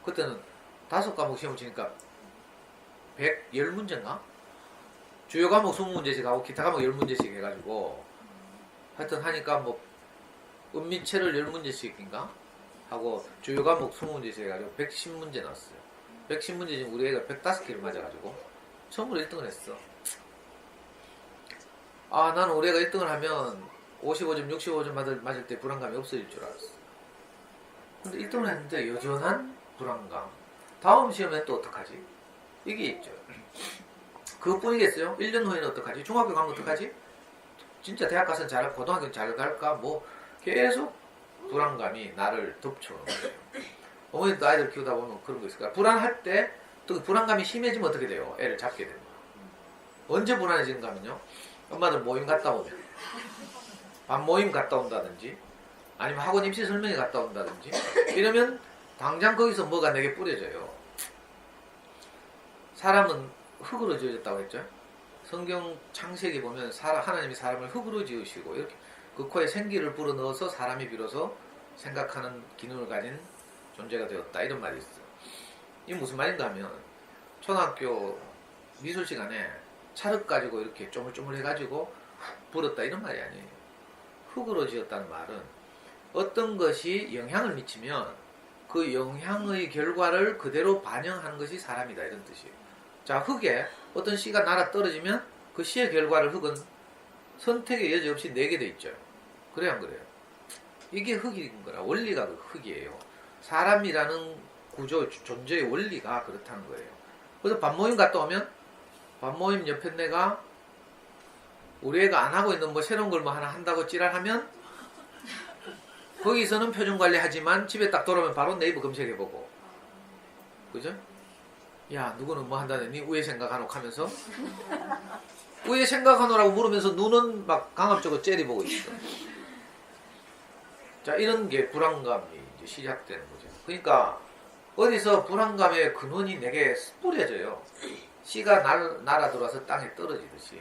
그때는 5과목 시험을 치니까 110문제인가? 주요 과목 20문제씩 하고 기타 과목 10문제씩 해가지고 하여튼 하니까 뭐 은미체를 10문제씩인가? 하고 주요 과목 20문제씩 해가지고 110문제 나왔어요. 110문제 중에 우리 애가 105개를 맞아가지고 처음으로 1등을 했어. 아, 나는 우리 애가 1등을 하면 55점, 65점 맞을 때 불안감이 없어질 줄 알았어. 근데 1등을 했는데 여전한 불안감. 다음 시험엔 또 어떡하지? 이게 있죠. 그것뿐이겠어요? 1년 후에는 어떡하지? 중학교 가면 어떡하지? 진짜 대학 가서는 잘할까? 고등학교는 잘 갈까? 뭐 계속 불안감이 나를 덮쳐오는 거예요. 어머니도 아이들 키우다 보면 그런 거 있을 거야. 불안할 때 또 불안감이 심해지면 어떻게 돼요? 애를 잡게 되는 거야. 언제 불안해지는가 하면요. 엄마들 모임 갔다 오면 밥 모임 갔다 온다든지 아니면 학원 입시 설명회 갔다 온다든지 이러면 당장 거기서 뭐가 내게 뿌려져요. 사람은 흙으로 지어졌다고 했죠. 성경 창세기 보면 하나님이 사람을 흙으로 지으시고 이렇게 그 코에 생기를 불어넣어서 사람이 비로소 생각하는 기능을 가진 존재가 되었다 이런 말이 있어요. 이게 무슨 말인가 하면 초등학교 미술 시간에 찰흙 가지고 이렇게 쪼물쪼물 해가지고 불었다 이런 말이 아니에요. 흙으로 지었다는 말은 어떤 것이 영향을 미치면 그 영향의 결과를 그대로 반영하는 것이 사람이다 이런 뜻이에요. 자, 흙에 어떤 씨가 날아 떨어지면 그 씨의 결과를 흙은 선택의 여지 없이 내게 돼 있죠. 그래요 안 그래요? 이게 흙인 거라. 원리가 그 흙이에요. 사람이라는 구조, 존재의 원리가 그렇다는 거예요. 그래서 밥 모임 갔다 오면 밥 모임 옆에 내가 우리 애가 안 하고 있는 뭐 새로운 걸 뭐 하나 한다고 찌랄하면 거기서는 표정 관리하지만 집에 딱 돌아오면 바로 네이버 검색해보고 그죠? 야 누구는 뭐 한다더니 우애 생각하노 하면서 우애 생각하노라고 물으면서 눈은 막 강압적으로 째려보고 있어. 자 이런 게 불안감이 이제 시작되는 거죠. 그러니까 어디서 불안감의 근원이 내게 뿌려져요. 씨가 날아 들어와서 땅에 떨어지듯이.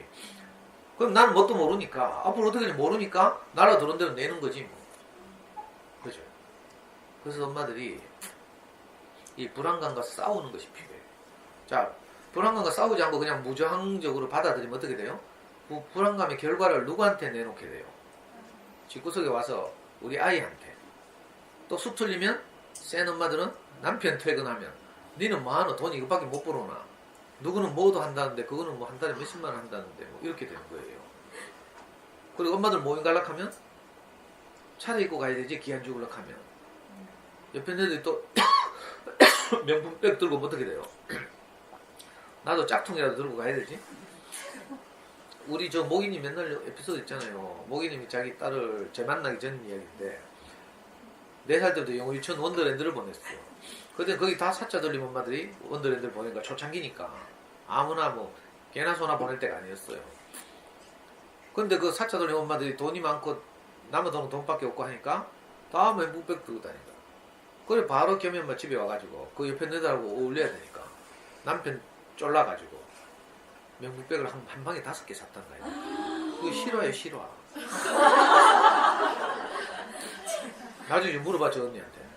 그럼 나는 뭣도 모르니까 앞으로 어떻게 될지 모르니까 날아 들어온 대로 내는 거지 뭐. 그죠? 그래서 엄마들이 이 불안감과 싸우는 것이 필요해요. 자, 불안감과 싸우지 않고 그냥 무저항적으로 받아들이면 어떻게 돼요? 그 불안감의 결과를 누구한테 내놓게 돼요? 집구석에 와서 우리 아이한테. 또 수 틀리면 센 엄마들은 남편 퇴근하면 니는 뭐하노? 돈 이것밖에 못 벌어오나? 누구는 뭐도 한다는데 그거는 뭐 한 달에 몇십만 원 한다는데 뭐 이렇게 되는 거예요. 그리고 엄마들 모임 가려면 차려입고 가야 되지 기한 죽으려고 하면 옆에 애들이 또 명품백 들고 뭐 어떻게 돼요? 나도 짝퉁이라도 들고 가야 되지. 우리 저 모기님 맨날 에피소드 있잖아요. 모기님이 자기 딸을 제 만나기 전 이야기인데 4살 때부터 영어 유치원 원더랜드를 보냈어요. 그때 거기 다 사자 들린 엄마들이 원더랜드를 보내니까 초창기니까 아무나 뭐 개나 소나 보낼 때가 아니었어요. 근데 그 사자 들린 엄마들이 돈이 많고 남은 돈은 돈밖에 없고 하니까 다음에 묵백 들고 다니까. 그래 바로 겸이 엄마 집에 와가지고 그 옆에 애들하고 어울려야 되니까 남편 쫄라가지고 명품백을 한 방에 5개 샀단 거예요. 그거 싫어요 싫어. 나중에 좀 물어봐 저 언니한테.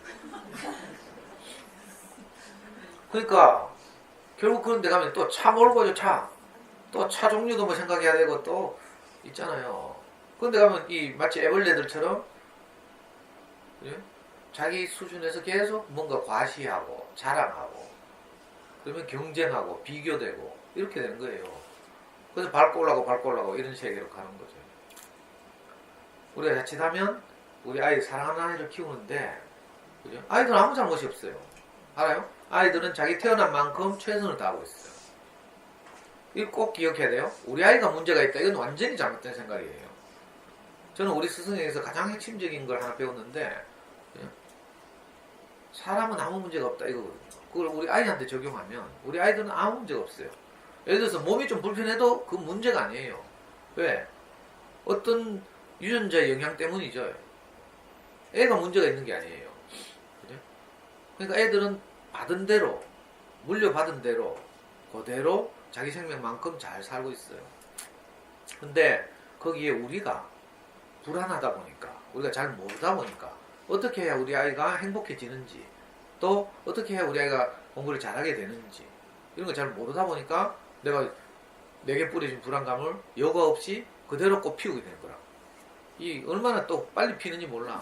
그러니까 결국 그런 데 가면 또 차 몰고 저 차. 또 차 종류도 뭐 생각해야 되고 또 있잖아요. 그런 데 가면 이 마치 애벌레들처럼 그래? 자기 수준에서 계속 뭔가 과시하고 자랑하고 그러면 경쟁하고 비교되고 이렇게 되는 거예요. 그래서 밟고 올라가고 이런 세계로 가는 거죠. 우리가 자칫하면 우리 아이 사랑하는 아이를 키우는데 그죠? 아이들은 아무 잘못이 없어요. 알아요? 아이들은 자기 태어난 만큼 최선을 다하고 있어요. 이거 꼭 기억해야 돼요. 우리 아이가 문제가 있다. 이건 완전히 잘못된 생각이에요. 저는 우리 스승에게서 가장 핵심적인 걸 하나 배웠는데 사람은 아무 문제가 없다 이거거든요. 그걸 우리 아이한테 적용하면 우리 아이들은 아무 문제가 없어요. 예를 들어서 몸이 좀 불편해도 그 문제가 아니에요. 왜? 어떤 유전자의 영향 때문이죠. 애가 문제가 있는 게 아니에요. 그죠? 그러니까 애들은 받은 대로 물려받은 대로 그대로 자기 생명만큼 잘 살고 있어요. 근데 거기에 우리가 불안하다 보니까 우리가 잘 모르다 보니까 어떻게 해야 우리 아이가 행복해지는지, 또 어떻게 해야 우리 아이가 공부를 잘하게 되는지 이런 걸 잘 모르다 보니까 내가 내게 뿌려진 불안감을 여과 없이 그대로 꽃 피우게 되는 거라. 이 얼마나 또 빨리 피는지 몰라.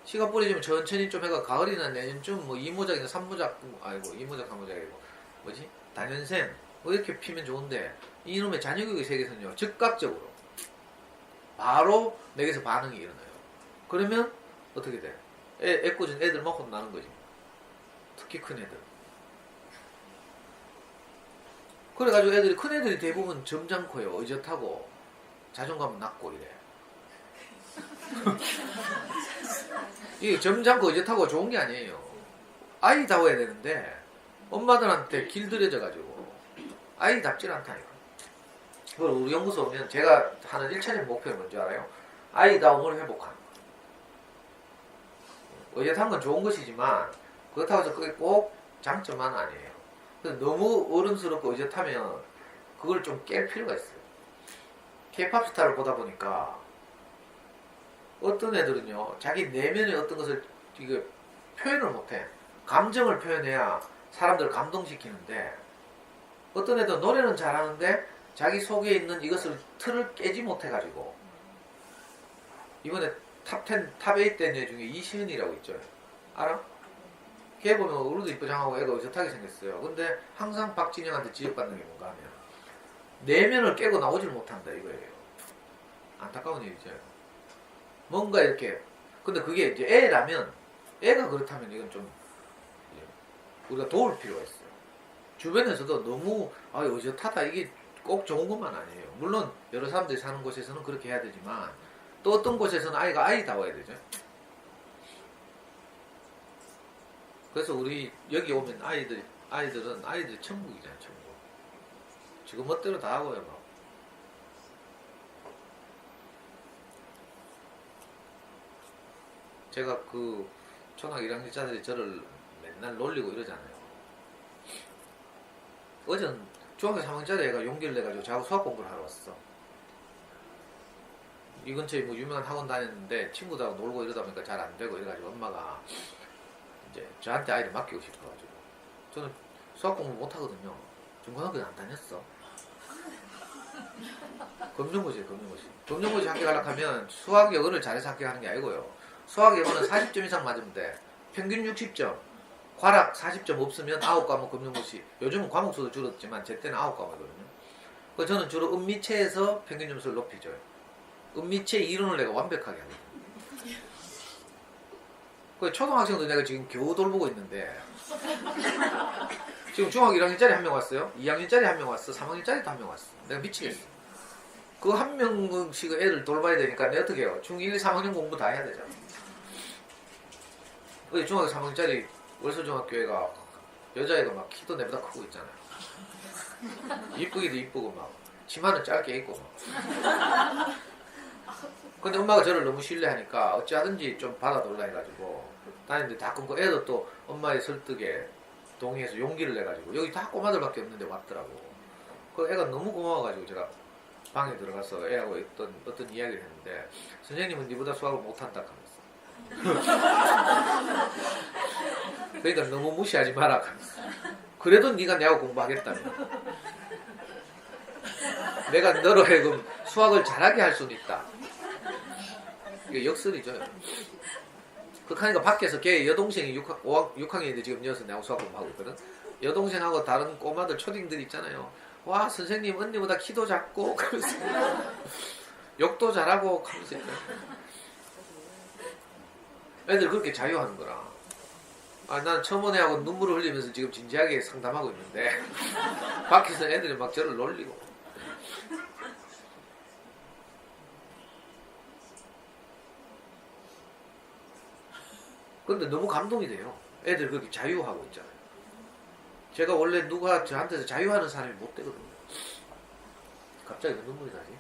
씨가 뿌려지면 천천히 좀 해가 가을이나 내년쯤 뭐 이모작이나 삼모작, 아이고 이모작 삼모작이고 뭐지 단연생 뭐 이렇게 피면 좋은데 이놈의 잔여교육의 세계에서는요 즉각적으로 바로 내게서 반응이 일어나요. 그러면 어떻게 돼? 애꿎은 애들만 혼나는 거지. 특히 큰 애들. 그래가지고 애들이 큰 애들이 대부분 점잖고요, 의젓하고 자존감은 낮고 이래. 이게 점잖고 의젓하고 좋은 게 아니에요. 아이다워야 되는데 엄마들한테 길들여져가지고 아이답질 않다니까. 그걸 우리 연구소 오면 제가 하는 1차적 목표는 뭔지 알아요? 아이다움을 회복하는 거. 의젓한 건 좋은 것이지만 그렇다고 해서 그게 꼭 장점만 아니에요. 너무 어른스럽고 의젓하면 그걸 좀 깰 필요가 있어요. K-팝 스타를 보다 보니까 어떤 애들은요 자기 내면의 어떤 것을 이게 표현을 못해. 감정을 표현해야 사람들을 감동시키는데 어떤 애들은 노래는 잘하는데 자기 속에 있는 이것을 틀을 깨지 못해가지고 이번에 탑10, 탑8 된 애 중에 이시은이라고 있죠. 알아? 걔 보면 얼굴도 이쁘장하고 애가 의젓하게 생겼어요. 근데 항상 박진영한테 지적받는 게 뭔가 하면 내면을 깨고 나오질 못한다 이거예요. 안타까운 일이죠. 뭔가 이렇게 근데 그게 이제 애라면 애가 그렇다면 이건 좀 우리가 도울 필요가 있어요. 주변에서도 너무 의젓하다 이게 꼭 좋은 것만 아니에요. 물론 여러 사람들이 사는 곳에서는 그렇게 해야 되지만 또 어떤 곳에서는 아이가 아이다워야 되죠. 그래서 우리 여기 오면 아이들은 아이들이 천국이잖아요. 천국. 지금 멋대로 다 하고요. 뭐. 제가 그 초등학교 1학년짜리들이 저를 맨날 놀리고 이러잖아요. 어제는 중학교 3학년짜리 애가 용기를 내가지고 저하고 수학 공부를 하러 왔어. 이 근처에 뭐 유명한 학원 다녔는데 친구들하고 놀고 이러다 보니까 잘 안 되고 이래가지고 엄마가 이제 저한테 아이를 맡기고 싶어가지고 저는 수학 공부 못 하거든요. 중고등학교 안 다녔어. 검정고시. 검정고시 학교 가려고 하면 수학 영어를 잘해서 학교 가는 게 아니고요. 수학 영어는 40점 이상 맞으면 돼. 평균 60점. 과락 40점 없으면 9과목 검정고시. 요즘은 과목 수도 줄었지만 제 때는 9과목이거든요. 그래서 저는 주로 음미체에서 평균 점수를 높이줘요. 음미체 이론을 내가 완벽하게 하거든요. 그 초등학생도 내가 지금 겨우 돌보고 있는데 지금 중학교 1학년짜리 한 명 왔어요. 2학년짜리 한 명 왔어. 3학년짜리도 한 명 왔어. 내가 미치겠어. 그 한 명씩 애들 돌봐야 되니까 내가 어떻게 해요? 중1, 3학년 공부 다 해야 되잖아. 어디 중학교 3학년짜리 월서중학교애가 여자애가 막 키도 내보다 크고 있잖아요. 이쁘기도 이쁘고 막 치마는 짧게 입고 막. 근데 엄마가 저를 너무 신뢰하니까 어찌하든지 좀 받아달라 해가지고 다니는데 다 끊고 애도 또 엄마의 설득에 동의해서 용기를 내가지고 여기 다 꼬마들밖에 없는데 왔더라고. 그 애가 너무 고마워가지고 제가 방에 들어가서 애하고 어떤 이야기를 했는데 선생님은 니보다 수학을 못한다 하면서 그러니까 너무 무시하지 마라 하면서 그래도 네가 내하고 공부하겠다며 내가 너로 하여금 수학을 잘하게 할 수는 있다. 이게 역설이죠. 그러니까 밖에서 걔 여동생이 6학년인데 지금 여기서 내하고 수학 공부하고 있거든. 여동생하고 다른 꼬마들 초딩들 있잖아요. 와 선생님 언니보다 키도 작고 그러면서 욕도 잘하고 하면서 애들 그렇게 자유하는 거라. 난 처음 애하고 눈물을 흘리면서 지금 진지하게 상담하고 있는데 밖에서 애들이 막 저를 놀리고. 근데 너무 감동이 돼요. 애들 그렇게 자유하고 있잖아요. 제가 원래 누가 저한테서 자유하는 사람이 못 되거든요. 갑자기 왜 눈물이 나지?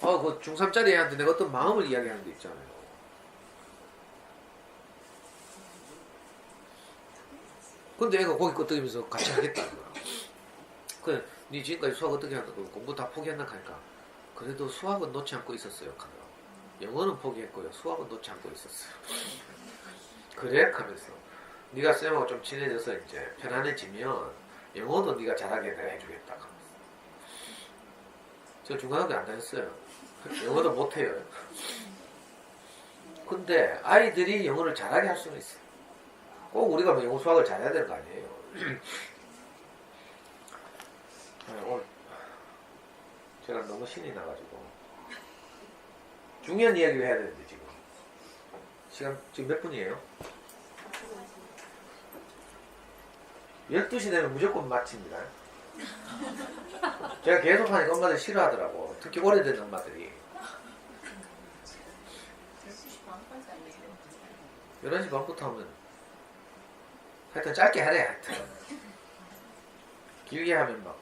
그 중3짜리 애한테 내가 어떤 마음을 이야기하는 게 있잖아요. 근데 애가 거기 끄떡이면서 같이 하겠다는 거야. 그래, 니 지금까지 수학 어떻게 한다고 공부 다 포기한다 하니까 그래도 수학은 놓지 않고 있었어요. 하더라고. 영어는 포기했고요. 수학은 놓지 않고 있었어요. 그래? 하면서 네가 쌤하고 좀 친해져서 이제 편안해지면 영어도 네가 잘하게 내가 해주겠다 하면서. 저 중간학교 안 다녔어요. 영어도 못해요. 근데 아이들이 영어를 잘하게 할 수는 있어요. 꼭 우리가 뭐 영어 수학을 잘해야 되는 거 아니에요. 오늘 제가 너무 신이 나가지고 중요한 이야기를 해야 되는데 지금 시간 지금 몇 분이에요? 12시 되면 무조건 마칩니다. 제가 계속 하니까 엄마들이 싫어하더라고. 특히 오래된 엄마들이. 12시 반까지 아니에요? 11시 반부터 하면 하여튼 짧게 하래. 하여튼 길게 하면 막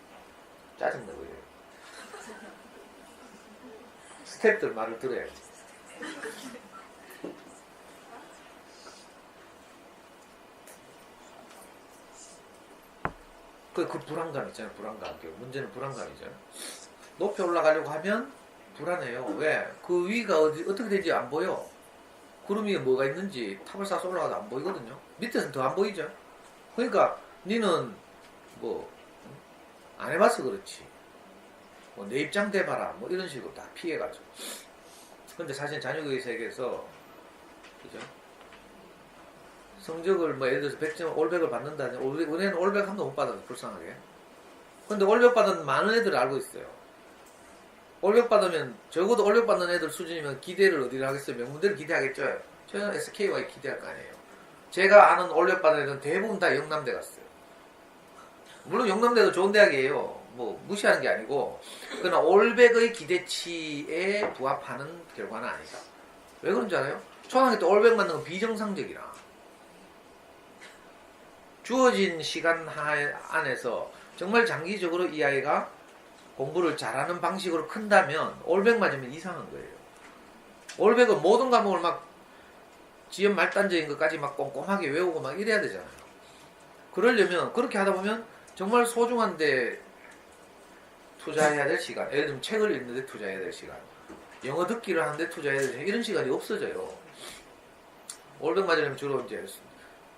짜증나고 이래요. 스태프들 말을 들어야지. 그 불안감 있잖아요. 불안감. 문제는 불안감이죠. 높이 올라가려고 하면 불안해요. 왜? 그 위가 어떻게 되는지 안 보여. 구름 위에 뭐가 있는지 탑을 쌓아서 올라가도 안 보이거든요. 밑에서는 더 안 보이죠. 그러니까 니는 뭐 안 해봐서 그렇지. 뭐 내 입장 대봐라. 뭐 이런 식으로 다 피해가죠. 근데 사실 자녀교육 세계에서 그죠? 성적을 뭐 예를 들어서 100점 올백을 받는다는 은혜는 올백 한 번도 못 받아서 불쌍하게. 근데 올백 받은 많은 애들을 알고 있어요. 올백 받으면 적어도 올백 받는 애들 수준이면 기대를 어디를 하겠어요? 명문대를 기대하겠죠. 저는 SKY 기대할 거 아니에요. 제가 아는 올백 받은 애들은 대부분 다 영남대 갔어요. 물론 영남대도 좋은 대학이에요. 뭐 무시하는 게 아니고 그러나 올백의 기대치에 부합하는 결과는 아니다. 왜 그런지 알아요? 초등학교 때 올백 맞는 건 비정상적이라. 주어진 시간 안에서 정말 장기적으로 이 아이가 공부를 잘하는 방식으로 큰다면 올백 맞으면 이상한 거예요. 올백은 모든 과목을 막 지연 말단적인 것까지 막 꼼꼼하게 외우고 막 이래야 되잖아요. 그러려면 그렇게 하다 보면 정말 소중한데 투자해야 될 시간, 예를 들면 책을 읽는데 투자해야 될 시간, 영어 듣기를 하는데 투자해야 될 시간, 이런 시간이 없어져요. 올백 맞으려면 주로 이제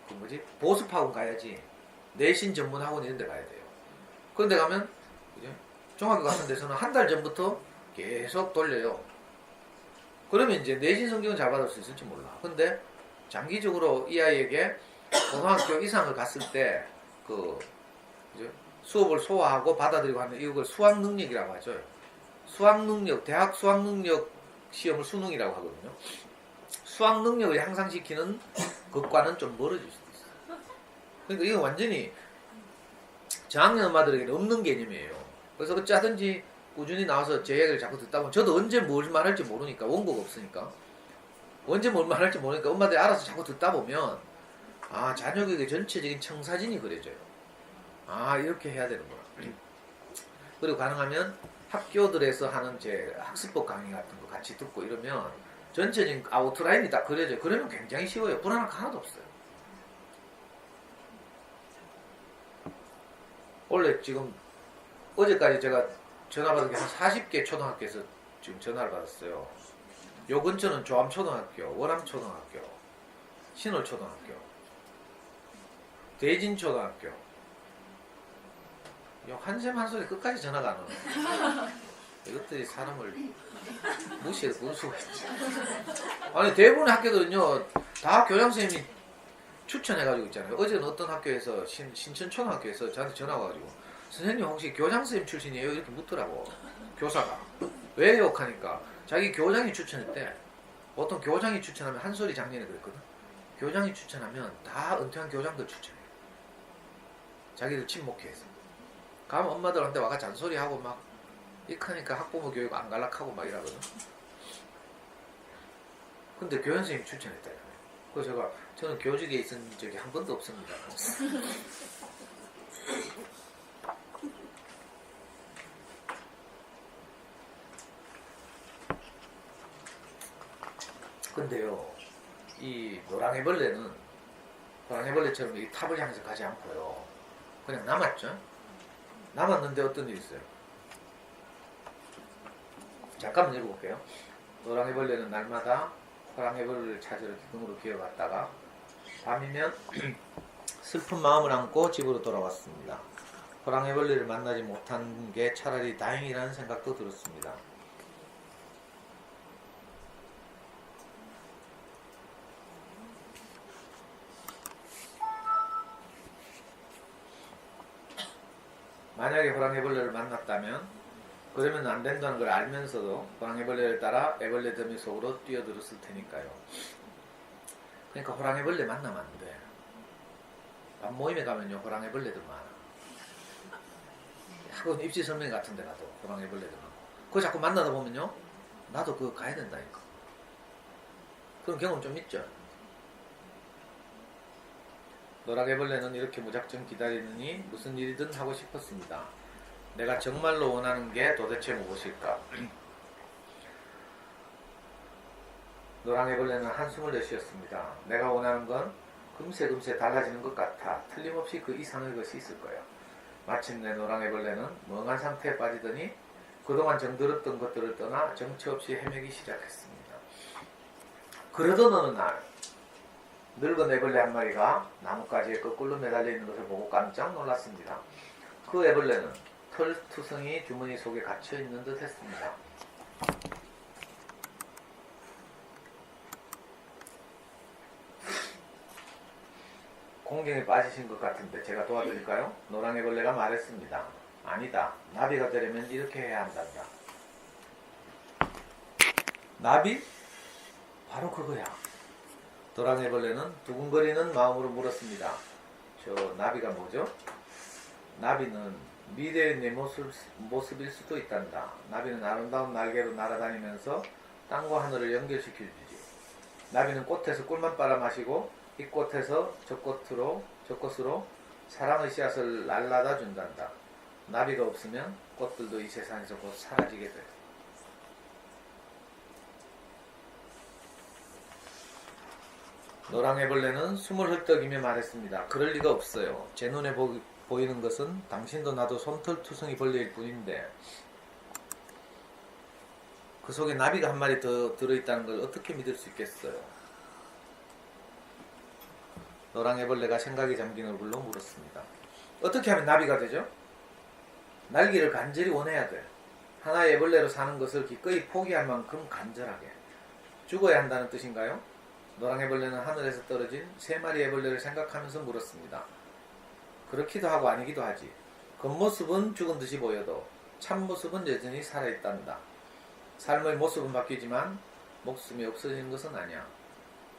그 뭐지? 보습학원 가야지. 내신 전문 학원 이런 데 가야 돼요. 그런데 가면 그죠? 중학교 같은 데서는 한 달 전부터 계속 돌려요. 그러면 이제 내신 성적은 잘 받을 수 있을지 몰라. 근데 장기적으로 이 아이에게 고등학교 이상을 갔을 때 그 수업을 소화하고 받아들이고 하는 이걸 수학 능력이라고 하죠. 수학 능력, 대학 수학 능력 시험을 수능이라고 하거든요. 수학 능력을 향상시키는 것과는 좀 멀어질 수도 있어요. 그러니까 이건 완전히 저학년 엄마들에게는 없는 개념이에요. 그래서 어찌하든지 꾸준히 나와서 제 이야기를 자꾸 듣다 보면 저도 언제 뭘 말할지 모르니까 원고가 없으니까 언제 뭘 말할지 모르니까 엄마들이 알아서 자꾸 듣다 보면 아 자녀교육의 전체적인 청사진이 그려져요. 아 이렇게 해야 되는구나. 그리고 가능하면 학교들에서 하는 제 학습법 강의 같은 거 같이 듣고 이러면 전체적인 아웃라인이 딱 그려져요. 그러면 굉장히 쉬워요. 불안한 거 하나도 없어요. 원래 지금 어제까지 제가 전화 받은 게 한 40개 초등학교에서 지금 전화를 받았어요. 요 근처는 조암초등학교, 월암초등학교, 신월초등학교, 대진초등학교. 요 한샘 한소리 끝까지 전화가 안 오네. 이것들이 사람을 무시해서 그럴 수가 있지. 아니 대부분의 학교들은요 다 교장선생님이 추천해가지고 있잖아요. 어제는 어떤 학교에서 신천초등학교에서 저한테 전화가 와가지고 선생님 혹시 교장선생님 출신이에요? 이렇게 묻더라고. 교사가. 왜요? 하니까 자기 교장이 추천했대. 보통 교장이 추천하면 한솔이 작년에 그랬거든. 교장이 추천하면 다 은퇴한 교장들 추천해. 자기들 친목회에서. 가면 엄마들한테 와가 잔소리하고 막 이하니까 학부모 교육 안 갈락하고 막 이러거든. 근데 교장선생님 추천했다. 그래서 저는 교직에 있은 적이 한 번도 없습니다. 근데요, 이 노랑해벌레는 호랑이벌레처럼 이 탑을 향해서 가지 않고요. 그냥 남았죠. 남았는데 어떤 일이 있어요? 잠깐만 읽어볼게요. 노랑해벌레는 날마다 호랑해벌레를 찾으러 기둥으로 기어갔다가 밤이면 슬픈 마음을 안고 집으로 돌아왔습니다. 호랑해벌레를 만나지 못한 게 차라리 다행이라는 생각도 들었습니다. 만약에 호랑이벌레를 만났다면 그러면 안 된다는 걸 알면서도 호랑이벌레를 따라 애벌레 더미 속으로 뛰어들었을 테니까요. 그러니까 호랑이벌레 만나면 안 돼. 밥 모임에 가면요 호랑이벌레들 많아. 학원 입시 설명 같은 데 가도 호랑이벌레들 많고 그거 자꾸 만나다 보면요 나도 그거 가야 된다니까. 그런 경험 좀 있죠. 노랑애벌레는 이렇게 무작정 기다리느니 무슨 일이든 하고 싶었습니다. 내가 정말로 원하는 게 도대체 무엇일까? 노랑애벌레는 한숨을 내쉬었습니다. 내가 원하는 건 금세 달라지는 것 같아. 틀림없이 그 이상의 것이 있을 거야. 마침내 노랑애벌레는 멍한 상태에 빠지더니 그동안 정들었던 것들을 떠나 정처 없이 헤매기 시작했습니다. 그러던 어느 날 늙은 애벌레 한 마리가 나뭇가지에 거꾸로 매달려 있는 것을 보고 깜짝 놀랐습니다. 그 애벌레는 털투성이 주머니 속에 갇혀 있는 듯 했습니다. 공경에 빠지신 것 같은데 제가 도와드릴까요? 노랑애벌레가 말했습니다. 아니다. 나비가 되려면 이렇게 해야 한단다. 나비? 바로 그거야. 노랑애벌레는 두근거리는 마음으로 물었습니다. 저 나비가 뭐죠? 나비는 미래의 내 모습일 수도 있단다. 나비는 아름다운 날개로 날아다니면서 땅과 하늘을 연결시켜주지. 나비는 꽃에서 꿀만 빨아마시고 이 꽃에서 저 꽃으로 사랑의 씨앗을 날라다 준단다. 나비가 없으면 꽃들도 이 세상에서 곧 사라지게 돼. 노랑애벌레는 숨을 헐떡이며 말했습니다. 그럴 리가 없어요. 제 눈에 보이는 것은 당신도 나도 솜털투성이 벌레일 뿐인데 그 속에 나비가 한 마리 더 들어있다는 걸 어떻게 믿을 수 있겠어요? 노랑애벌레가 생각이 잠긴 얼굴로 물었습니다. 어떻게 하면 나비가 되죠? 날기를 간절히 원해야 돼. 하나의 애벌레로 사는 것을 기꺼이 포기할 만큼 간절하게. 죽어야 한다는 뜻인가요? 노랑애벌레는 하늘에서 떨어진 3마리 애벌레를 생각하면서 물었습니다. 그렇기도 하고 아니기도 하지. 겉모습은 죽은 듯이 보여도 참모습은 여전히 살아있단다. 삶의 모습은 바뀌지만 목숨이 없어지는 것은 아니야.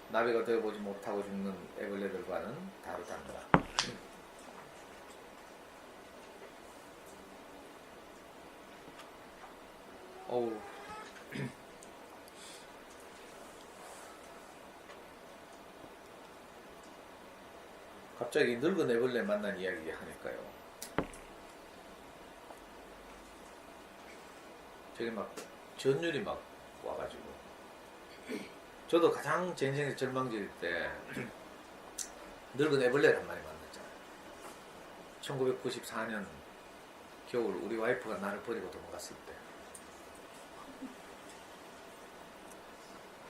나비가 되어보지 못하고 죽는 애벌레들과는 다르단다. 어우. 갑자기 늙은 애벌레 만난 이야기 하니까요. 저기 막 전율이 막 와가지고 저도 가장 제 인생에서 절망적일 때 늙은 애벌레를 한 마리 만났잖아요. 1994년 겨울 우리 와이프가 나를 버리고 도망갔을 때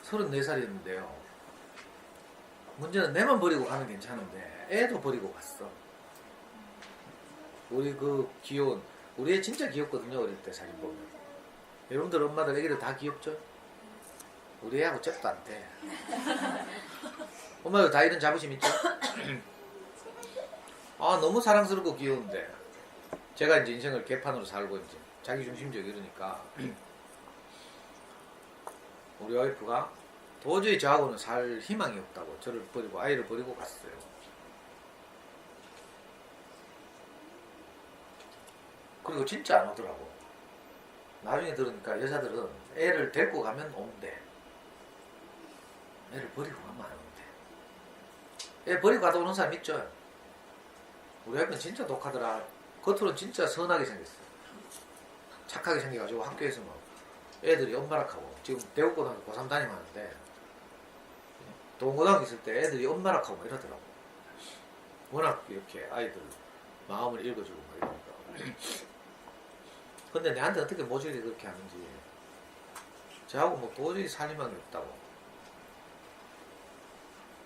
34살이었는데요. 문제는 내만 버리고 가면 괜찮은데 애도 버리고 갔어. 우리 그 귀여운 우리 애 진짜 귀엽거든요. 어릴 때 사진 보면 여러분들 엄마들 애기들 다 귀엽죠? 우리 애하고 잽도 안 돼. 엄마도 다 이런 자부심 있죠? 아 너무 사랑스럽고 귀여운데 제가 이제 인생을 개판으로 살고 이제 자기중심적이 이러니까 우리 와이프가 도저히 저하고는 살 희망이 없다고 저를 버리고 아이를 버리고 갔어요. 그리고 진짜 안 오더라고. 나중에 들으니까 여자들은 애를 데리고 가면 온대. 애를 버리고 가면 안 온대. 애 버리고 가다 오는 사람 있죠? 우리 와이프는 진짜 독하더라. 겉으로는 진짜 선하게 생겼어. 착하게 생겨가지고 학교에서 뭐 애들이 엄마락하고 지금 대구고등학교 고3 다니면하는데 동고등학교 있을 때 애들이 엄마락하고 뭐 이러더라고. 워낙 이렇게 아이들 마음을 읽어주고 막 이러니까. 근데 내한테 어떻게 모질이 그렇게 하는지 저하고 뭐 도저히 살림한 게 없다고.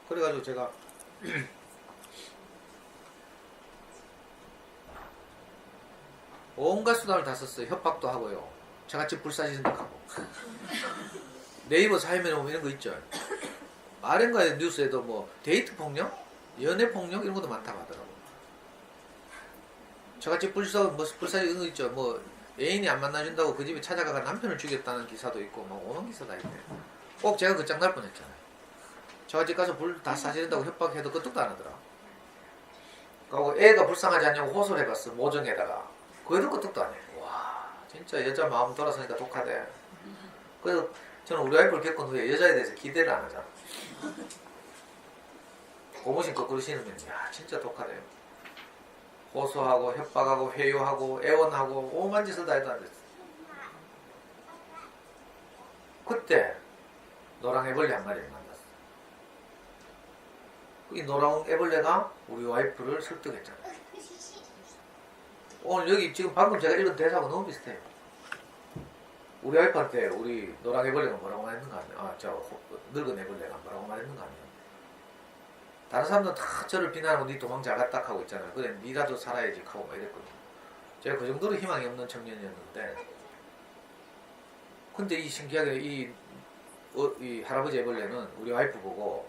그래가지고 제가 온갖 수단을 다 썼어요. 협박도 하고요. 저같이 불사지 생각하고. 네이버 사회면에 보면 이런 거 있죠. 아ren가 뉴스에도 뭐 데이트 폭력, 연애 폭력 이런 것도 많다고 하더라고. 저같이 불사지 이런 거 있죠. 뭐 애인이 안 만나준다고 그 집에 찾아가가 남편을 죽였다는 기사도 있고 막 오는 기사 다 있네. 꼭 제가 그 장 날 뻔했잖아요. 저같이 가서 불 다 사지른다고 협박해도 끄떡도 안 하더라. 그리고 애가 불쌍하지 않냐고 호소를 해봤어. 모정에다가. 그래도 끄떡도 안 해. 와 진짜 여자 마음 돌아서니까 독하대. 그래서 저는 우리 와이프를 겪은 후에 여자에 대해서 기대를 안 하잖아. 고무신 거꾸로 신으면 야 진짜 독하대요. 호소하고 협박하고 회유하고 애원하고 오만 짓을 다 해도 안 됐어. 그때 노랑 애벌레 한 마리를 만났어. 이 노랑 애벌레가 우리 와이프를 설득했잖아. 오늘 여기 지금 방금 제가 읽은 대사하고 너무 비슷해요. 우리 와이프한테 우리 노랑 애벌레가 뭐라고 말했는가 하면 늙은 애벌레가 뭐라고 말했는가 하면 다른 사람들은 다 저를 비난하고 니 도망 잘 갔다 하고 있잖아요. 그래 니라도 살아야지 하고 막 이랬거든요. 제가 그 정도로 희망이 없는 청년이었는데 근데 이 신기하게 이 할아버지 애벌레는 우리 와이프 보고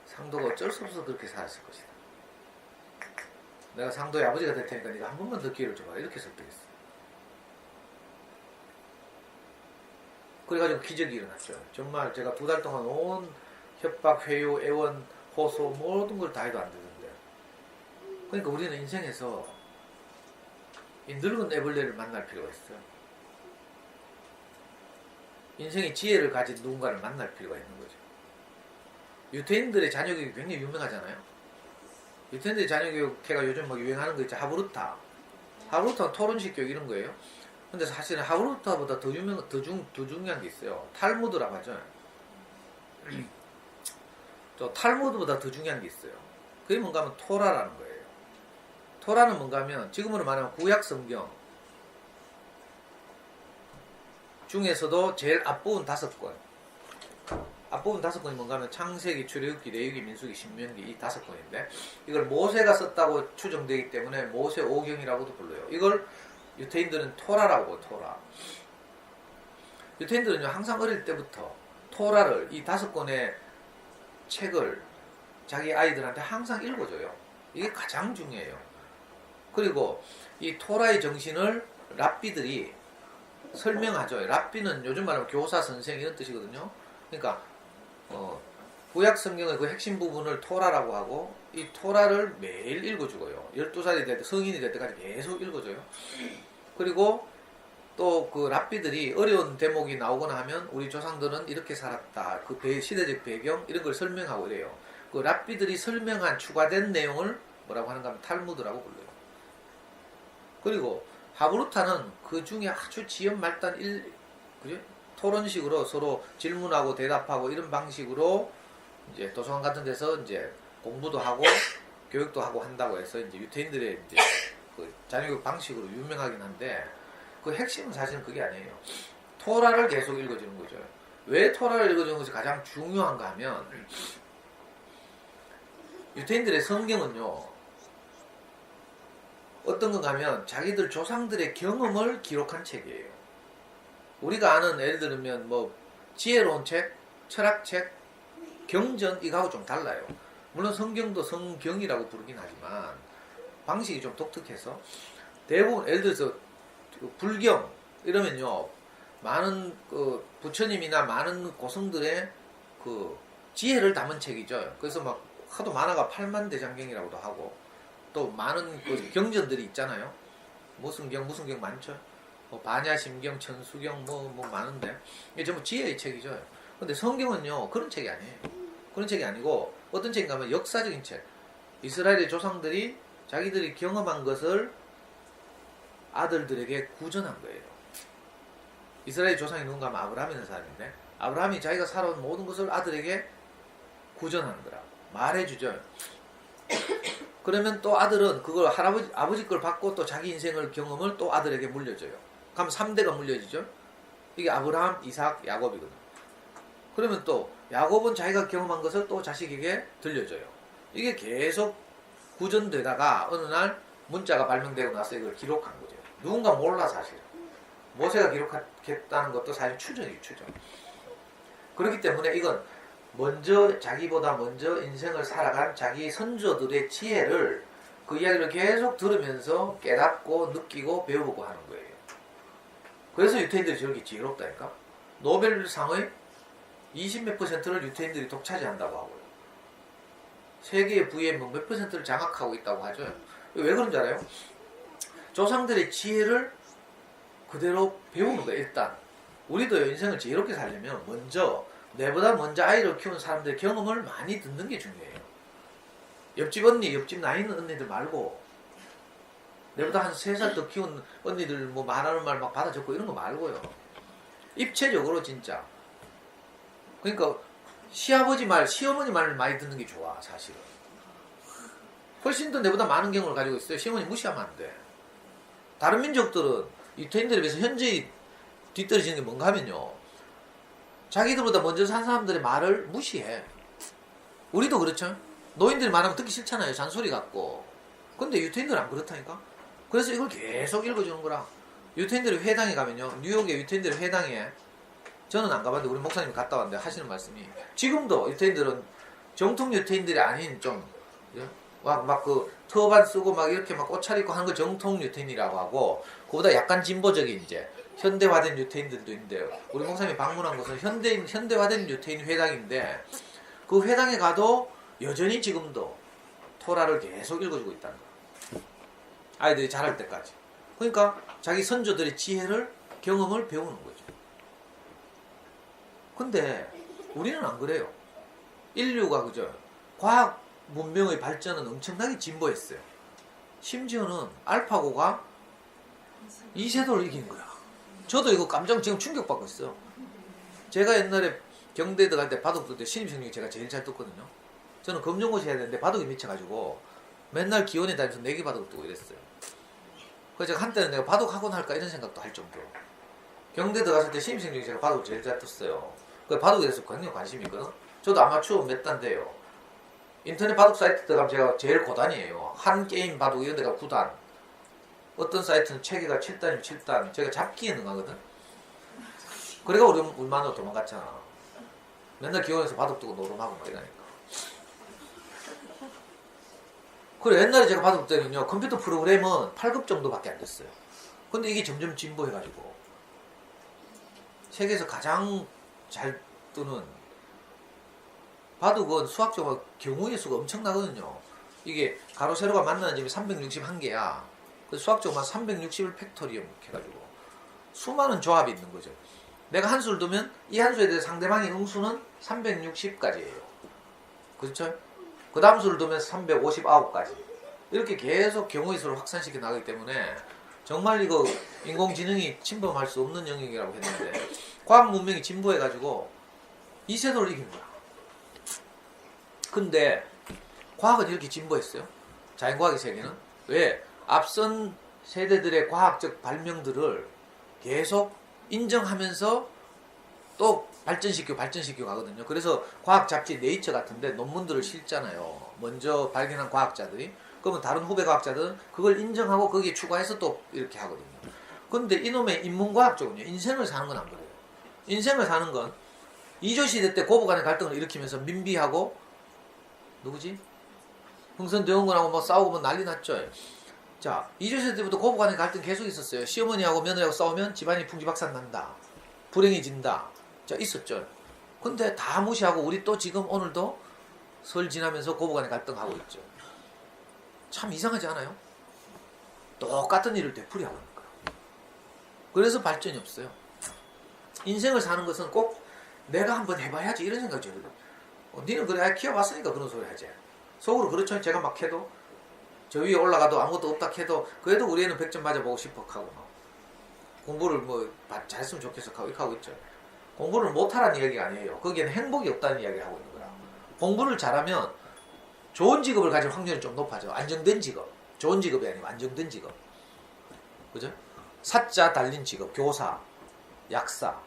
상도가 어쩔 수 없어서 그렇게 살았을 것이다. 내가 상도의 아버지가 될 테니까 네가 한 번만 더 기회를 줘봐. 이렇게 설득했어. 그래가지고 기적이 일어났죠. 정말 제가 2달 동안 온 협박, 회유, 애원, 호소 모든 걸 다 해도 안 되는데. 그러니까 우리는 인생에서 이 늙은 애벌레를 만날 필요가 있어요. 인생의 지혜를 가진 누군가를 만날 필요가 있는 거죠. 유태인들의 자녀교육이 굉장히 유명하잖아요. 유태인들의 자녀교육회가 요즘 막 유행하는 거 있죠. 하브루타. 하브루타는 토론식 교육 이런 거예요. 근데 사실은 하브루타보다 더 중요한 게 있어요. 탈무드라고 하죠. 또 탈무드보다 더 중요한 게 있어요. 그게 뭔가 하면 토라라는 거예요. 토라는 뭔가 하면 지금으로 말하면 구약 성경 중에서도 제일 앞부분 5권. 앞부분 5권이 뭔가 하면 창세기, 출애굽기, 레위기, 민수기, 신명기 이 5권인데 이걸 모세가 썼다고 추정되기 때문에 모세 오경이라고도 불러요. 이걸 유태인들은 토라라고 토라. 유태인들은 항상 어릴 때부터 토라를 이 5권의 책을 자기 아이들한테 항상 읽어줘요. 이게 가장 중요해요. 그리고 이 토라의 정신을 랍비들이 설명하죠. 랍비는 요즘 말하면 교사, 선생 이런 뜻이거든요. 그러니까 구약 성경의 그 핵심 부분을 토라라고 하고 이 토라를 매일 읽어주고요. 12살이 될 때 성인이 될 때까지 계속 읽어줘요. 그리고 또 그 랍비들이 어려운 대목이 나오거나 하면 우리 조상들은 이렇게 살았다. 그 시대적 배경 이런 걸 설명하고 이래요. 그 랍비들이 설명한 추가된 내용을 뭐라고 하는가 하면 탈무드라고 불러요. 그리고 하브루타는 그 중에 아주 지연 말단 그죠? 토론식으로 서로 질문하고 대답하고 이런 방식으로 이제 도서관 같은 데서 이제 공부도 하고 교육도 하고 한다고 해서 이제 유태인들의 이제 그 자녀교육 방식으로 유명하긴 한데 그 핵심은 사실은 그게 아니에요. 토라를 계속 읽어주는 거죠. 왜 토라를 읽어주는 것이 가장 중요한가 하면 유태인들의 성경은요 어떤 건가 하면 자기들 조상들의 경험을 기록한 책이에요. 우리가 아는 예를 들면 뭐 지혜로운 책, 철학책, 경전 이거하고 좀 달라요. 물론 성경도 성경이라고 부르긴 하지만 방식이 좀 독특해서 대부분 예를 들어서 불경 이러면요 많은 그 부처님이나 많은 고성들의 그 지혜를 담은 책이죠. 그래서 막 하도 만화가 8만 대장경이라고도 하고 또 많은 그 경전들이 있잖아요. 무슨 경 많죠. 뭐 반야심경, 천수경 뭐 많은데 이게 전부 지혜의 책이죠. 근데 성경은요 그런 책이 아니에요. 그런 책이 아니고 어떤 책인가 하면 역사적인 책. 이스라엘의 조상들이 자기들이 경험한 것을 아들들에게 구전한 거예요. 이스라엘 조상이 누군가 하면 아브라함이라는 사람인데 아브라함이 자기가 살아온 모든 것을 아들에게 구전하는 거라 말해주죠. 그러면 또 아들은 그걸 아버지 걸 받고 또 자기 인생을 경험을 또 아들에게 물려줘요. 그럼 3대가 물려지죠. 이게 아브라함, 이삭, 야곱이거든. 그러면 또 야곱은 자기가 경험한 것을 또 자식에게 들려줘요. 이게 계속 구전되다가 어느 날 문자가 발명되고 나서 이걸 기록한 거죠. 누군가 몰라 사실. 모세가 기록했다는 것도 사실 추정이에요. 추정. 그렇기 때문에 이건 먼저 자기보다 먼저 인생을 살아간 자기 선조들의 지혜를 그 이야기를 계속 들으면서 깨닫고 느끼고 배우고 하는 거예요. 그래서 유태인들이 저렇게 지혜롭다니까. 노벨상의 20몇 %를 유태인들이 독차지한다고 하고요. 세계의 부의 몇 %를 장악하고 있다고 하죠. 왜 그런지 알아요? 조상들의 지혜를 그대로 배우는 거예요. 일단 우리도 인생을 지혜롭게 살려면 먼저 내보다 먼저 아이를 키운 사람들의 경험을 많이 듣는 게 중요해요. 옆집 언니, 옆집 나이 있는 언니들 말고 내보다 한 3살 더 키운 언니들 뭐 말하는 말 막 받아 적고 이런 거 말고요. 입체적으로 진짜. 그러니까 시아버지 말, 시어머니 말을 많이 듣는 게 좋아 사실은. 훨씬 더 내보다 많은 경험을 가지고 있어요. 시어머니 무시하면 안 돼. 다른 민족들은 유태인들에 비해서 현저히 뒤떨어지는 게 뭔가 하면요. 자기들보다 먼저 산 사람들의 말을 무시해. 우리도 그렇죠. 노인들이 말하면 듣기 싫잖아요. 잔소리 같고. 근데 유태인들은 안 그렇다니까. 그래서 이걸 계속 읽어주는 거라. 유태인들의 회당에 가면요. 뉴욕의 유태인들의 회당에 저는 안 가봤는데 우리 목사님이 갔다 왔는데 하시는 말씀이 지금도 유태인들은 정통 유태인들이 아닌 좀 막 그 터반 쓰고 막 이렇게 막 옷차림 입고 하는 걸 정통 유태인이라고 하고 그보다 약간 진보적인 이제 현대화된 유태인들도 있는데요. 우리 목사님이 방문한 곳은 현대화된 유태인 회당인데 그 회당에 가도 여전히 지금도 토라를 계속 읽어주고 있다는 거야. 아이들이 자랄 때까지. 그러니까 자기 선조들의 지혜를 경험을 배우는 거죠. 근데 우리는 안 그래요. 인류가 그죠? 과학 문명의 발전은 엄청나게 진보했어요. 심지어는 알파고가 이세돌을 이긴 거야. 저도 이거 지금 충격받고 있어요. 제가 옛날에 경대 들어갈 때 바둑 둘 때 신입생님이 제가 제일 잘 떴거든요. 저는 검정고시 해야 되는데 바둑이 미쳐가지고 맨날 기원에 다니면서 내기 바둑을 두고 이랬어요. 그래서 제가 한때는 내가 바둑 학원 할까 이런 생각도 할 정도로. 경대 들어갔을 때 신입생님이 제가 바둑을 제일 잘 떴어요. 그 바둑에 대해서 굉장히 관심이 있거든. 저도 아마추어 몇 단대요. 인터넷 바둑 사이트 들어가면 제가 제일 고단이에요. 한 게임 바둑 이런 데가 9단. 어떤 사이트는 체계가 7단이면 7단. 제가 잡기에 능하거든. 그래가 우리 마누라 도망갔잖아. 맨날 기원에서 바둑 두고 노름하고 막 이러니까. 그래 옛날에 제가 바둑 때는요 컴퓨터 프로그램은 8급 정도밖에 안 됐어요. 근데 이게 점점 진보해가지고 세계에서 가장 잘 뜨는 바둑은 수학적으로 경우의 수가 엄청나거든요. 이게 가로 세로가 만나는 점이 361개야. 그래서 수학적으로 360을 팩토리엄 해가지고 수많은 조합이 있는 거죠. 내가 한 수를 두면 이 한 수에 대해서 상대방의 응수는 360까지예요. 그렇죠? 그 다음 수를 두면 359까지. 이렇게 계속 경우의 수를 확산시켜 나가기 때문에 정말 이거 인공지능이 침범할 수 없는 영역이라고 했는데 과학 문명이 진보해가지고 이세돌을 이긴 거야. 근데 과학은 이렇게 진보했어요. 자연과학의 세계는. 왜? 앞선 세대들의 과학적 발명들을 계속 인정하면서 또 발전시키고 가거든요. 그래서 과학 잡지 네이처 같은데 논문들을 실잖아요. 먼저 발견한 과학자들이. 그러면 다른 후배 과학자들은 그걸 인정하고 거기에 추가해서 또 이렇게 하거든요. 근데 이놈의 인문과학 쪽은요. 인생을 사는 건 안 그래요. 인생을 사는 건 이조시대 때 고부 간의 갈등을 일으키면서 민비하고 누구지? 흥선대원군하고 뭐 싸우고 뭐 난리 났죠. 자, 이조시대 때부터 고부 간의 갈등 계속 있었어요. 시어머니하고 며느리하고 싸우면 집안이 풍지박산 난다. 불행해진다. 자, 있었죠. 근데 다 무시하고 우리 또 지금 오늘도 설 지나면서 고부 간의 갈등하고 있죠. 참 이상하지 않아요? 똑같은 일을 되풀이하고 있는 거예요. 그래서 발전이 없어요. 인생을 사는 것은 꼭 내가 한번 해봐야지 이런 생각이 들어요. 니는 그래 키워봤으니까 그런 소리 하지. 속으로 그렇죠. 제가 막 해도 저 위에 올라가도 아무것도 없다 해도 그래도 우리 애는 100점 맞아보고 싶어 하고 공부를 뭐 잘했으면 좋겠어 하고 이렇게 하고 있죠. 공부를 못하라는 이야기가 아니에요. 거기에는 행복이 없다는 이야기를 하고 있는 거야. 공부를 잘하면 좋은 직업을 가질 확률이 좀 높아져. 안정된 직업. 좋은 직업이 아니고 안정된 직업. 그죠? 사자 달린 직업. 교사. 약사,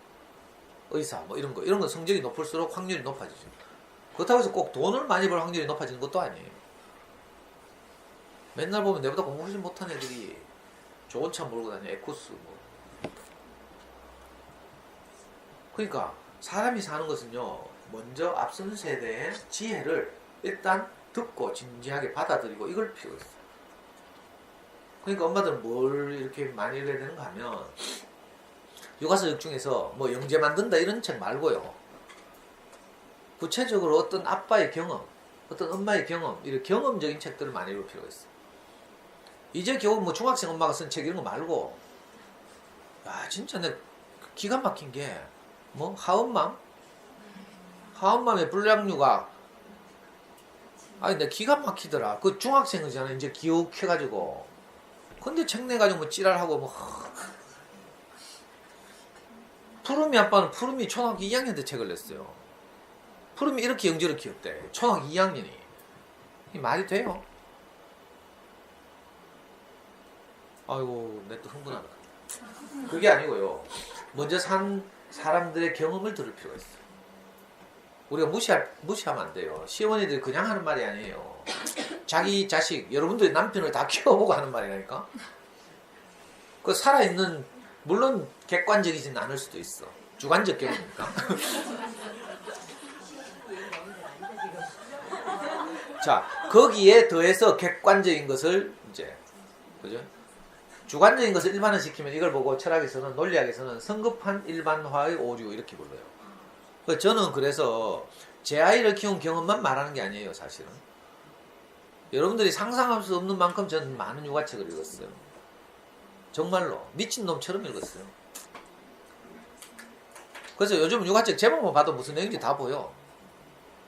의사 뭐 이런 거 성적이 높을수록 확률이 높아지죠. 그렇다고 해서 꼭 돈을 많이 벌 확률이 높아지는 것도 아니에요. 맨날 보면 내보다 공부 훨씬 못한 애들이 좋은 차 몰고 다녀, 에코스 뭐. 그러니까 사람이 사는 것은요, 먼저 앞선 세대의 지혜를 일단 듣고 진지하게 받아들이고 이걸 필요가 있어요. 그러니까 엄마들은 뭘 이렇게 많이 읽어야 되는가 하면, 육아서적 중에서 뭐 영재 만든다 이런 책 말고요, 구체적으로 어떤 아빠의 경험, 어떤 엄마의 경험, 이런 경험적인 책들을 많이 읽을 필요가 있어요. 이제 겨우 뭐 중학생 엄마가 쓴 책 이런 거 말고, 야 진짜 내 기가 막힌 게 뭐 하엄맘의 불량류가, 아니 내 기가 막히더라. 그 중학생이잖아 이제 기억해가지고. 근데 책 내가지고 뭐 찌랄하고 뭐. 푸르미 아빠는 푸르미 초등학교 2학년 때 책을 냈어요. 푸르미 이렇게 영재를 키웠대. 초등학교 2학년이. 이 말이 돼요? 아이고 내 또 흥분하다. 그게 아니고요, 먼저 산 사람들의 경험을 들을 필요가 있어요. 우리가 무시하면 안 돼요. 시어머니들이 그냥 하는 말이 아니에요. 자기 자식, 여러분들의 남편을 다 키워보고 하는 말이라니까. 그 살아있는, 물론 객관적이진 않을 수도 있어. 주관적 경험이니까. 자, 거기에 더해서 객관적인 것을 이제, 그죠? 주관적인 것을 일반화시키면 이걸 보고 철학에서는, 논리학에서는 성급한 일반화의 오류 이렇게 불러요. 저는 그래서 제 아이를 키운 경험만 말하는 게 아니에요, 사실은. 여러분들이 상상할 수 없는 만큼 저는 많은 육아책을 읽었어요. 정말로 미친놈처럼 읽었어요. 그래서 요즘 육아책 제목만 봐도 무슨 내용인지 다 보여.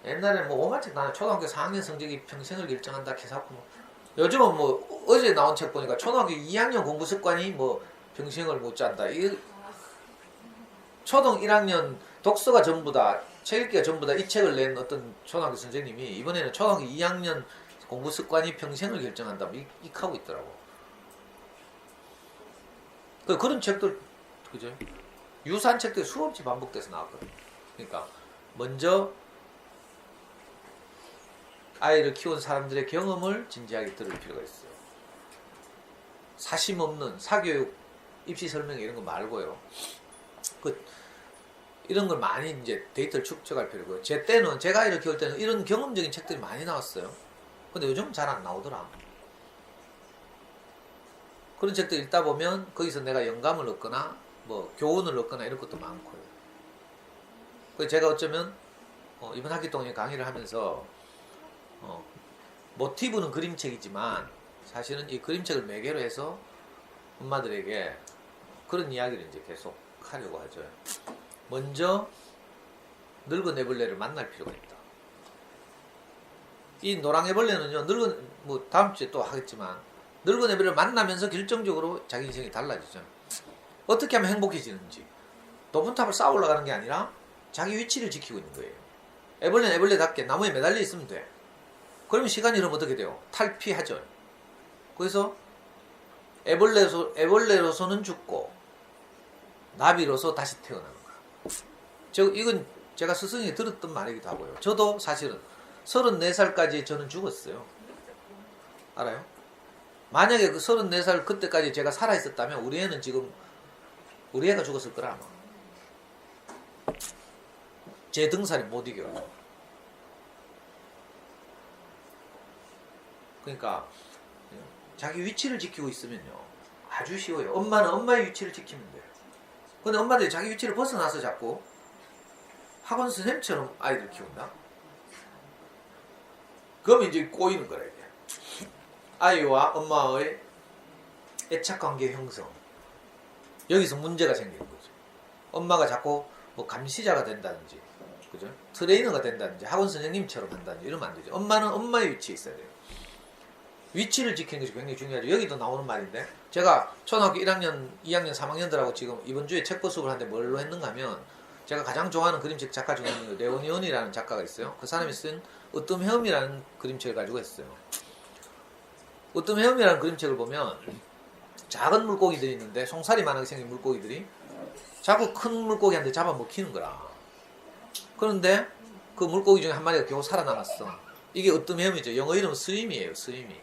옛날에 뭐 오만책 나는 초등학교 4학년 성적이 평생을 결정한다 해서 뭐, 요즘은 뭐 어제 나온 책 보니까 초등학교 2학년 공부 습관이 뭐 평생을 못 잔다. 이 초등 1학년 독서가 전부 다, 책 읽기가 전부 다 이 책을 낸 어떤 초등학교 선생님이 이번에는 초등학교 2학년 공부 습관이 평생을 결정한다. 하고 있더라고. 그런 책들, 그죠? 유사한 책들이 수없이 반복돼서 나왔거든요. 그러니까 먼저 아이를 키운 사람들의 경험을 진지하게 들을 필요가 있어요. 사심 없는 사교육, 입시 설명 이런 거 말고요. 이런 걸 많이 이제 데이터를 축적할 필요고요. 제 때는, 제가 아이를 키울 때는 이런 경험적인 책들이 많이 나왔어요. 근데 요즘은 잘 안 나오더라. 그런 책들 읽다 보면 거기서 내가 영감을 얻거나 뭐 교훈을 얻거나 이런 것도 많고요. 그래서 제가 어쩌면 이번 학기 동안 강의를 하면서 모티브는 그림책이지만 사실은 이 그림책을 매개로 해서 엄마들에게 그런 이야기를 이제 계속 하려고 하죠. 먼저 늙은 애벌레를 만날 필요가 있다. 이 노랑 애벌레는요, 뭐 다음 주에 또 하겠지만, 늙은 애벌레를 만나면서 결정적으로 자기 인생이 달라지죠. 어떻게 하면 행복해지는지. 높은 탑을 쌓아 올라가는 게 아니라 자기 위치를 지키고 있는 거예요. 애벌레는 애벌레답게 나무에 매달려 있으면 돼. 그러면 시간이 흐르면 어떻게 돼요? 탈피하죠. 그래서 애벌레로서는 죽고 나비로서 다시 태어나는 거야. 이건 제가 스승에게 들었던 말이기도 하고요. 저도 사실은 34살까지 저는 죽었어요. 알아요? 만약에 그 34살 그때까지 제가 살아있었다면 우리 애는 지금, 우리 애가 죽었을 거라 아마. 제 등살이 못 이겨요. 그러니까 자기 위치를 지키고 있으면요, 아주 쉬워요. 엄마는 엄마의 위치를 지키면 돼요. 근데 엄마들이 자기 위치를 벗어나서 자꾸 학원 선생님처럼 아이들 키운다? 그러면 이제 꼬이는 거라, 이게. 아이와 엄마의 애착관계 형성. 여기서 문제가 생기는 거죠. 엄마가 자꾸 뭐 감시자가 된다든지, 그죠? 트레이너가 된다든지, 학원 선생님처럼 한다든지 이러면 안 되죠. 엄마는 엄마의 위치에 있어야 돼요. 위치를 지키는 것이 굉장히 중요하죠. 여기도 나오는 말인데, 제가 초등학교 1학년, 2학년, 3학년들하고 지금 이번 주에 책 보습을 하는데 뭘로 했는가 하면, 제가 가장 좋아하는 그림책 작가 중에 레오니온이라는 작가가 있어요. 그 사람이 쓴 으뜸 헤엄이라는 그림책을 가지고 했어요. 으뜸 헤엄이라는 그림책을 보면 작은 물고기들이 있는데, 송사리만하게 생긴 물고기들이 자꾸 큰 물고기한테 잡아먹히는 거라. 그런데 그 물고기 중에 한 마리가 겨우 살아남았어. 이게 어떤 헤엄이죠. 영어 이름 스위미예요. 스위미.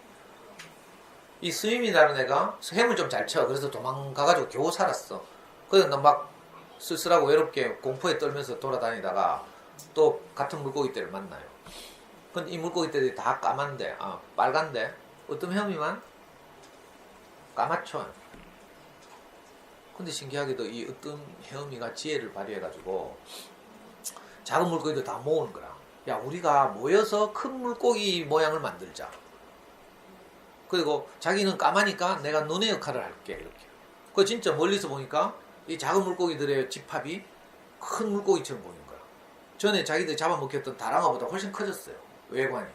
이 스위미라는 애가 헤엄을 좀 잘 쳐. 그래서 도망가가지고 겨우 살았어. 그래서 막 쓸쓸하고 외롭게 공포에 떨면서 돌아다니다가 또 같은 물고기떼를 만나요. 근데 이 물고기떼들이 다 까만데, 빨간데 어떤 헤엄이만 까맣죠. 근데 신기하게도 이 어떤 헤엄이가 지혜를 발휘해가지고 작은 물고기들 다 모으는 거라. 야, 우리가 모여서 큰 물고기 모양을 만들자. 그리고 자기는 까마니까 내가 눈의 역할을 할게. 이렇게. 그 진짜 멀리서 보니까 이 작은 물고기들의 집합이 큰 물고기처럼 보이는 거야. 전에 자기들이 잡아먹혔던 다랑어보다 훨씬 커졌어요. 외관이.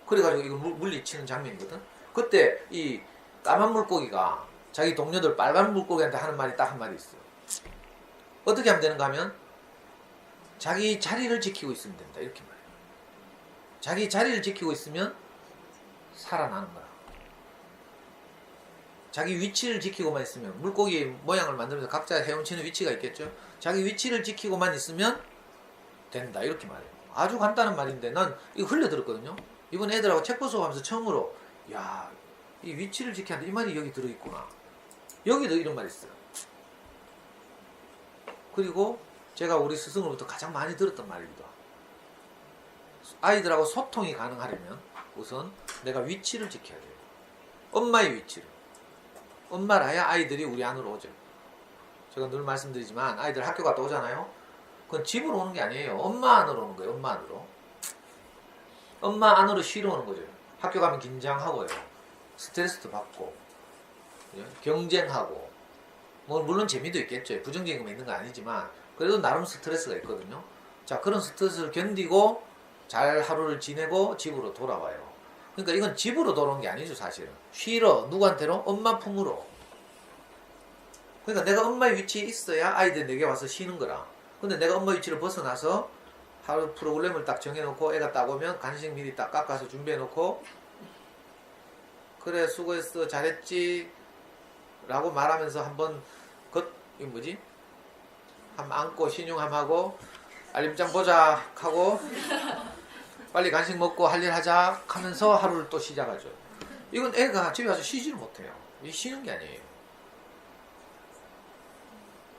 그래가지고 이거 물리치는 장면이거든. 그때 이 까만 물고기가 자기 동료들 빨간 물고기한테 하는 말이 딱 한 마디 있어요. 어떻게 하면 되는가 하면 자기 자리를 지키고 있으면 된다. 이렇게 말해요. 자기 자리를 지키고 있으면 살아나는 거야. 자기 위치를 지키고만 있으면 물고기 모양을 만들면서 각자 헤엄치는 위치가 있겠죠. 자기 위치를 지키고만 있으면 된다. 이렇게 말해요. 아주 간단한 말인데 난 이거 흘려들었거든요. 이번 애들하고 책 보수하면서 처음으로 야, 이 위치를 지켜야 돼. 이 말이 여기 들어있구나. 여기도 이런 말이 있어요. 그리고 제가 우리 스승으로부터 가장 많이 들었던 말이기도 하고 아이들하고 소통이 가능하려면 우선 내가 위치를 지켜야 돼요. 엄마의 위치를. 엄마라야 아이들이 우리 안으로 오죠. 제가 늘 말씀드리지만 아이들 학교 갔다 오잖아요. 그건 집으로 오는 게 아니에요. 엄마 안으로 오는 거예요. 엄마 안으로. 엄마 안으로 쉬러 오는 거죠. 학교 가면 긴장하고요. 스트레스도 받고 경쟁하고 뭐 물론 재미도 있겠죠. 부정적인 거 있는 건 아니지만 그래도 나름 스트레스가 있거든요. 자, 그런 스트레스를 견디고 잘 하루를 지내고 집으로 돌아와요. 그러니까 이건 집으로 돌아온 게 아니죠. 사실은 쉬러 누구한테로? 엄마 품으로. 그러니까 내가 엄마의 위치에 있어야 아이들이 내게 와서 쉬는 거라. 근데 내가 엄마 위치를 벗어나서 하루 프로그램을 딱 정해놓고 애가 딱 오면 간식 미리 딱 깎아서 준비해놓고 그래 수고했어 잘했지 라고 말하면서 한번 이 뭐지? 한번 안고 신용함하고 알림장 보자 하고 빨리 간식 먹고 할 일 하자 하면서 하루를 또 시작하죠. 이건 애가 집에 와서 쉬지를 못해요. 이게 쉬는 게 아니에요.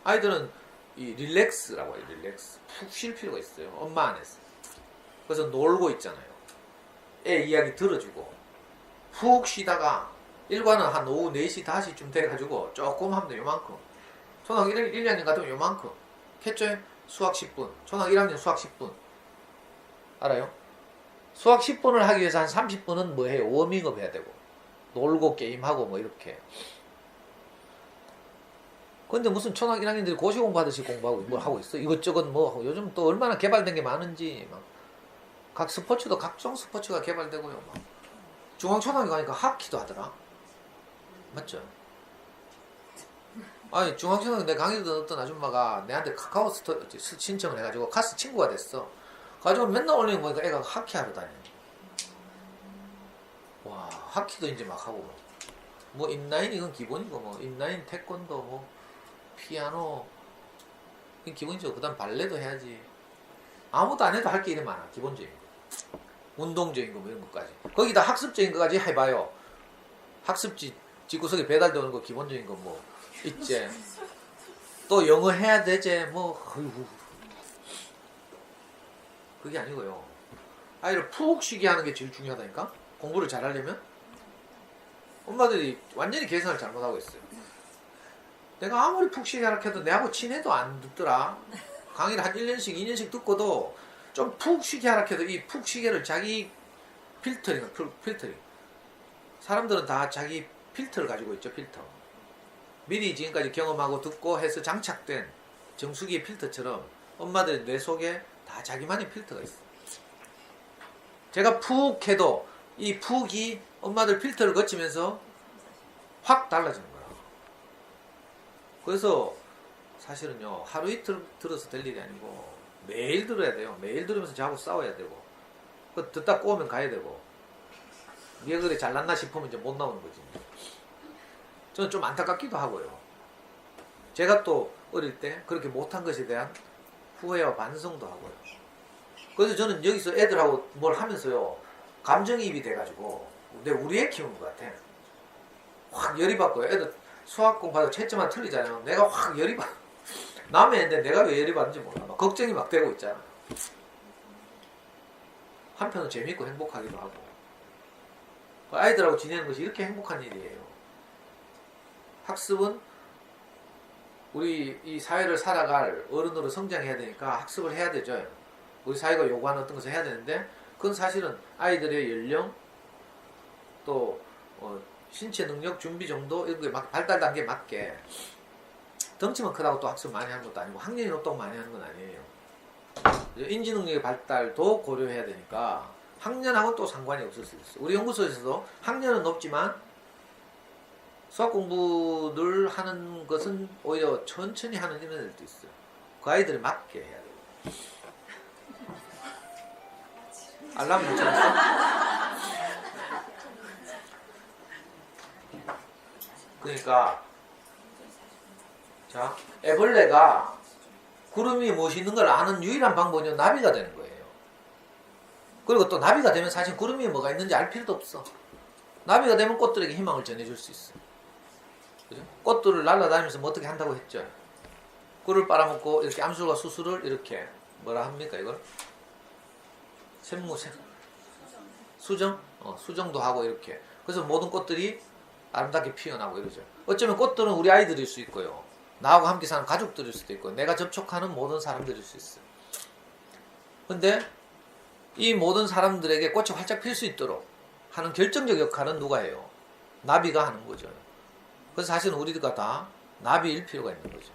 아이들은 이 릴렉스라고 해요. 릴렉스. 푹 쉴 필요가 있어요. 엄마 안에서. 그래서 놀고 있잖아요. 애 이야기 들어주고 푹 쉬다가 일과는 한 오후 4시, 5시쯤 돼가지고 조금 하면 돼. 요만큼. 초등학교 1, 2학년 같으면 요만큼. 겠죠? 수학 10분. 초등학교 1학년 수학 10분. 알아요? 수학 10분을 하기 위해서 한 30분은 뭐 해요? 워밍업 해야 되고 놀고 게임하고 뭐 이렇게. 근데 무슨 초등학교 1학년들이 고시 공부하듯이 공부하고 뭘 하고 있어? 이것저것 뭐 하고 요즘 또 얼마나 개발된 게 많은지 막 각 스포츠도 각종 스포츠가 개발되고요. 막 중앙초등학교 가니까 하키도 하더라. 맞죠? 아니 중앙초등학교 내 강의 듣던 어떤 아줌마가 내한테 카카오 신청을 해가지고 카스 친구가 됐어. 가지고 맨날 올리는 거니까 애가 하키 하러 다녀. 와, 하키도 이제 막 하고 뭐 인라인 이건 기본이고 뭐 인라인 태권도 뭐 피아노 이건 기본이죠. 그 다음 발레도 해야지. 아무도 안 해도 할 게 이래 많아. 기본적인 거 운동적인 거 뭐 이런 것까지 거기다 학습적인 거까지 해봐요. 학습지 집구석에 배달되는 거 기본적인 거 뭐 있지. 또 영어 해야 되지 뭐 어이구. 그게 아니고요. 아이를 푹 쉬게 하는 게 제일 중요하다니까. 공부를 잘하려면 엄마들이 완전히 계산을 잘못하고 있어요. 내가 아무리 푹 쉬게 하라 해도 내하고 친해도 안 듣더라. 강의를 한 1년씩 2년씩 듣고도 좀 푹 쉬게 하라 해도 이 푹 쉬게를 자기 필터링 사람들은 다 자기 필터를 가지고 있죠. 필터 미리 지금까지 경험하고 듣고 해서 장착된 정수기의 필터처럼 엄마들 뇌 속에 다 자기만의 필터가 있어. 제가 푹 해도 이 푹이 엄마들 필터를 거치면서 확 달라지는 거야. 그래서 사실은요 하루 이틀 들어서 될 일이 아니고 매일 들어야 돼요. 매일 들으면서 저하고 싸워야 되고 그 듣다 꼬우면 가야 되고 얘가 그래 잘났나 싶으면 이제 못 나오는 거지. 저는 좀 안타깝기도 하고요. 제가 또 어릴 때 그렇게 못한 것에 대한 후회와 반성도 하고요. 그래서 저는 여기서 애들하고 뭘 하면서요, 감정이입이 돼가지고, 근데 우리 애 키우는 것 같아. 확 열이 받고요. 애들 수학 공부하다 채점만 틀리잖아요. 내가 확 열이 받. 남의 애인데 내가 왜 열이 받는지 몰라. 막 걱정이 막 되고 있잖아. 한편은 재밌고 행복하기도 하고. 아이들하고 지내는 것이 이렇게 행복한 일이에요. 학습은 우리 이 사회를 살아갈 어른으로 성장해야 되니까 학습을 해야 되죠. 우리 사회가 요구하는 어떤 것을 해야 되는데, 그건 사실은 아이들의 연령, 또 신체 능력, 준비 정도, 이런 게 발달 단계에 맞게, 덩치만 크다고 또 학습 많이 하는 것도 아니고 학년이 높다고 많이 하는 건 아니에요. 인지 능력의 발달도 고려해야 되니까 학년하고 또 상관이 없을 수 있어요. 우리 연구소에서도 학년은 높지만 수학 공부를 하는 것은 오히려 천천히 하는 이런 애들도 있어요. 그 아이들에 맞게 해야 돼요. 알람 맞춰놨어? 그러니까 자, 애벌레가 구름 위에 무엇이 있는 걸 아는 유일한 방법은 나비가 되는 거예요. 그리고 또 나비가 되면 사실 구름 위에 뭐가 있는지 알 필요도 없어. 나비가 되면 꽃들에게 희망을 전해줄 수 있어. 그죠? 꽃들을 날아다니면서 뭐 어떻게 한다고 했죠. 꿀을 빨아먹고 이렇게 암술과 수술을 이렇게 뭐라 합니까 이걸? 수정? 수정도 하고 이렇게. 그래서 모든 꽃들이 아름답게 피어나고 이러죠. 어쩌면 꽃들은 우리 아이들일 수 있고요. 나하고 함께 사는 가족들일 수도 있고, 내가 접촉하는 모든 사람들일 수 있어요. 근데 이 모든 사람들에게 꽃이 활짝 필 수 있도록 하는 결정적 역할은 누가 해요? 나비가 하는 거죠. 그래서 사실은 우리가 다 나비일 필요가 있는 거죠.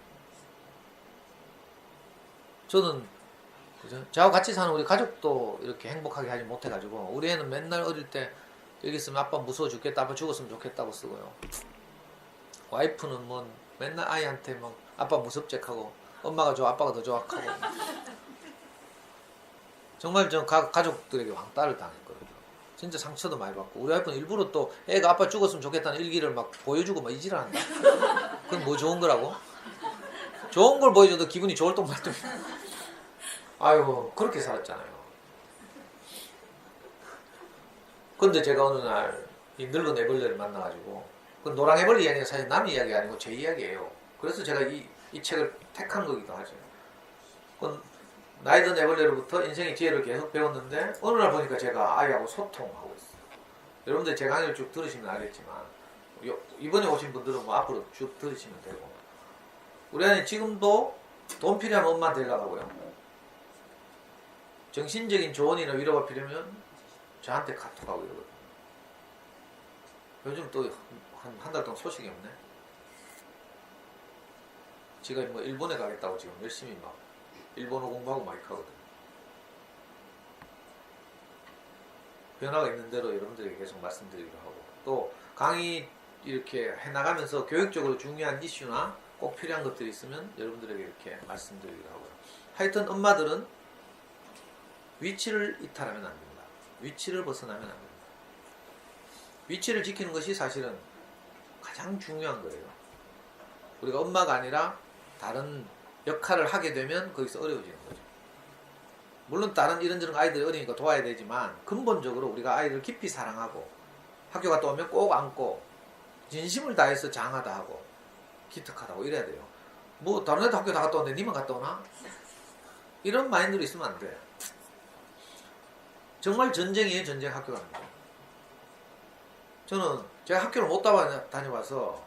저는 그죠? 저하고 같이 사는 우리 가족도 이렇게 행복하게 하지 못해가지고, 우리 애는 맨날 어릴 때 여기 있으면 아빠 무서워 죽겠다, 아빠 죽었으면 좋겠다고 쓰고요. 와이프는 뭐 맨날 아이한테 막 아빠 무섭잭하고, 엄마가 좋아 아빠가 더 좋아 하고. 정말 저 가족들에게 왕따를 당했거든요. 진짜 상처도 많이 받고, 우리 와이프는 일부러 또 애가 아빠 죽었으면 좋겠다는 일기를 막 보여주고 막 이지랄 한다. 그건 뭐 좋은 거라고? 좋은 걸 보여줘도 기분이 좋을 똥 말똥. 아유, 그렇게 살았잖아요. 근데 제가 어느 날 이 늙은 애벌레를 만나가지고, 그 노랑 애벌레 이야기는 사실 남 이야기 아니고 제 이야기예요. 그래서 제가 이 책을 택한 거기도 하죠. 나이 든 애벌레로부터 인생의 지혜를 계속 배웠는데, 어느 날 보니까 제가 아이하고 소통하고 있어요. 여러분들 제 강의를 쭉 들으시면 알겠지만, 이번에 오신 분들은 뭐 앞으로 쭉 들으시면 되고, 우리 아이 지금도 돈 필요하면 엄마한테 연락하고요. 정신적인 조언이나 위로가 필요하면 저한테 카톡하고 이러거든요. 요즘 또 한 달 동안 소식이 없네. 지가 뭐 일본에 가겠다고 지금 열심히 막 일본어 공부하고 막 하거든요. 변화가 있는 대로 여러분들에게 계속 말씀드리기로 하고, 또 강의 이렇게 해나가면서 교육적으로 중요한 이슈나 꼭 필요한 것들이 있으면 여러분들에게 이렇게 말씀드리기로 하고요. 하여튼 엄마들은 위치를 이탈하면 안 됩니다. 위치를 벗어나면 안 됩니다. 위치를 지키는 것이 사실은 가장 중요한 거예요. 우리가 엄마가 아니라 다른 역할을 하게 되면 거기서 어려워지는 거죠. 물론 다른 이런저런 아이들이 어리니까 도와야 되지만, 근본적으로 우리가 아이들을 깊이 사랑하고 학교 갔다 오면 꼭 안고 진심을 다해서 장하다 하고 기특하다고 이래야 돼요. 뭐 다른 애들 학교 다 갔다 오는데 니만 갔다 오나? 이런 마인드로 있으면 안 돼. 정말 전쟁이에요. 전쟁 학교 가는 거. 저는 제가 학교를 못 다녀봐서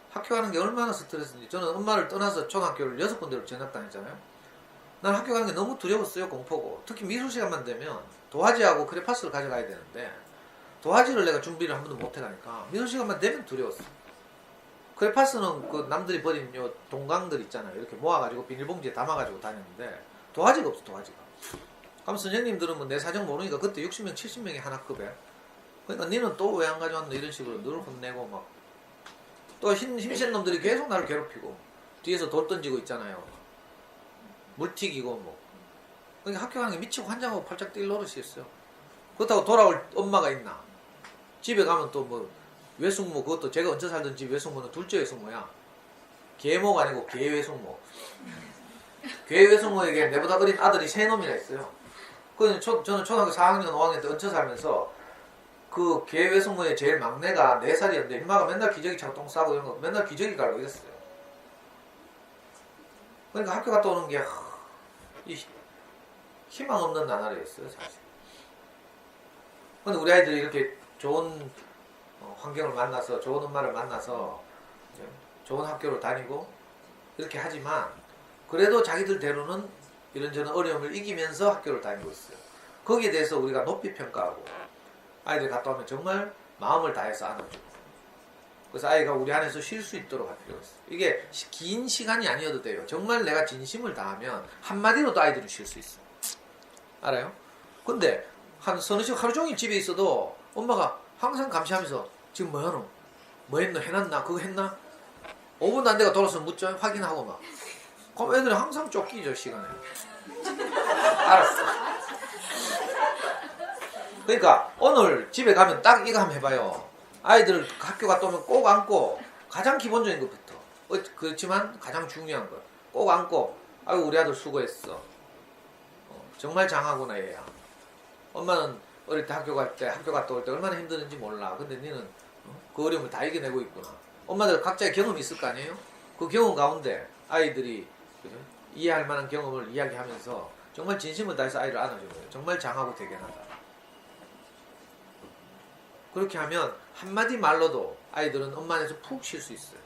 학교 가는 게 얼마나 스트레스인지. 저는 엄마를 떠나서 초등학교를 6군데로 전학 다녔잖아요. 난 학교 가는 게 너무 두려웠어요. 공포고. 특히 미술 시간만 되면 도화지하고 크레파스를 가져가야 되는데, 도화지를 내가 준비를 한 번도 못 해가니까 미술 시간만 되면 두려웠어. 크레파스는 그 남들이 버린 요 동강들 있잖아요. 이렇게 모아가지고 비닐봉지에 담아가지고 다녔는데, 도화지가 없어. 도화지가. 그럼 선생님들은 뭐 내 사정 모르니까 그때 60명 70명이 한 학급에, 그러니까 니는 또 왜 안 가져왔노 이런 식으로 늘 혼내고, 막 또 힘센 놈들이 계속 나를 괴롭히고 뒤에서 돌 던지고 있잖아요. 물 튀기고 뭐. 그러니까 학교 가는 게 미치고 환장하고 팔짝 뛸 노릇이었어요. 그렇다고 돌아올 엄마가 있나? 집에 가면 또 뭐 외숙모, 그것도 제가 얹혀 살던 집 외숙모는 둘째 외숙모야. 계모가 아니고 계외숙모. 계외숙모에게 내보다 어린 아들이 세 놈이나 있어요. 저는 초등학교 4학년, 5학년 때 얹혀 살면서 그 계외숙모의 제일 막내가 4살이었는데 엄마가 맨날 기저귀 차고 똥 싸고 이런 거 맨날 기저귀 갈고 이랬어요. 그러니까 학교 갔다 오는 게 희망 없는 나날이었어요, 사실. 근데 우리 아이들이 이렇게 좋은 환경을 만나서 좋은 엄마를 만나서 좋은 학교를 다니고 이렇게 하지만 그래도 자기들대로는 이런저런 어려움을 이기면서 학교를 다니고 있어요. 거기에 대해서 우리가 높이 평가하고 아이들 갔다 오면 정말 마음을 다해서 안아주고 그래서 아이가 우리 안에서 쉴 수 있도록 할 필요가 있어요. 이게 긴 시간이 아니어도 돼요. 정말 내가 진심을 다하면 한마디로도 아이들은 쉴 수 있어요. 알아요? 근데 한 서너 시간 하루 종일 집에 있어도 엄마가 항상 감시하면서 지금 뭐하노? 뭐 했노? 해놨나? 그거 했나? 5분도 안 돼가 돌아서 묻죠? 확인하고 막. 그럼 애들은 항상 쫓기죠, 시간에. 알았어. 그러니까 오늘 집에 가면 딱 이거 한번 해봐요. 아이들 학교 갔다 오면 꼭 안고 가장 기본적인 것부터. 그렇지만 가장 중요한 거. 꼭 안고 아유 우리 아들 수고했어. 정말 장하구나 얘야. 엄마는 어릴 때 학교 갔다 올 때 얼마나 힘드는지 몰라. 근데 니는 그 어려움을 다 이겨내고 있구나. 엄마들 각자의 경험이 있을 거 아니에요? 그 경험 가운데 아이들이 그죠? 이해할 만한 경험을 이야기하면서 정말 진심을 다해서 아이를 안아주는 거예요. 정말 장하고 대견하다. 그렇게 하면 한마디 말로도 아이들은 엄마 안에서 푹 쉴 수 있어요.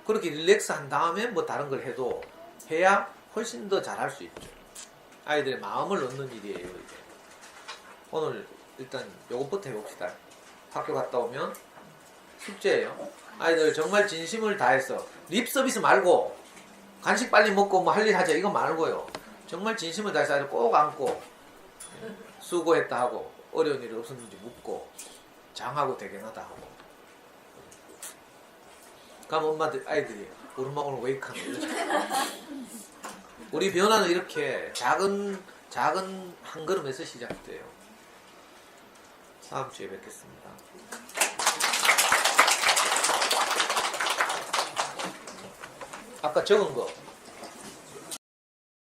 그렇게 릴렉스 한 다음에 뭐 다른 걸 해도 해야 훨씬 더 잘할 수 있죠. 아이들의 마음을 얻는 일이에요. 이게. 오늘 일단 요것부터 해봅시다. 학교 갔다 오면 숙제예요. 아이들 정말 진심을 다해서 립 서비스 말고 간식 빨리 먹고 뭐 할 일 하자 이거 말고요. 정말 진심을 다해서 아이들 꼭 안고 수고했다 하고 어려운 일이 없었는지 묻고 장하고 대견하다 하고 그럼 엄마들 아이들이 우리 엄마 오늘 왜 이렇게 하노? 우리 변화는 이렇게 작은 한 걸음에서 시작돼요. 다음 주에 뵙겠습니다. 아까 적은 거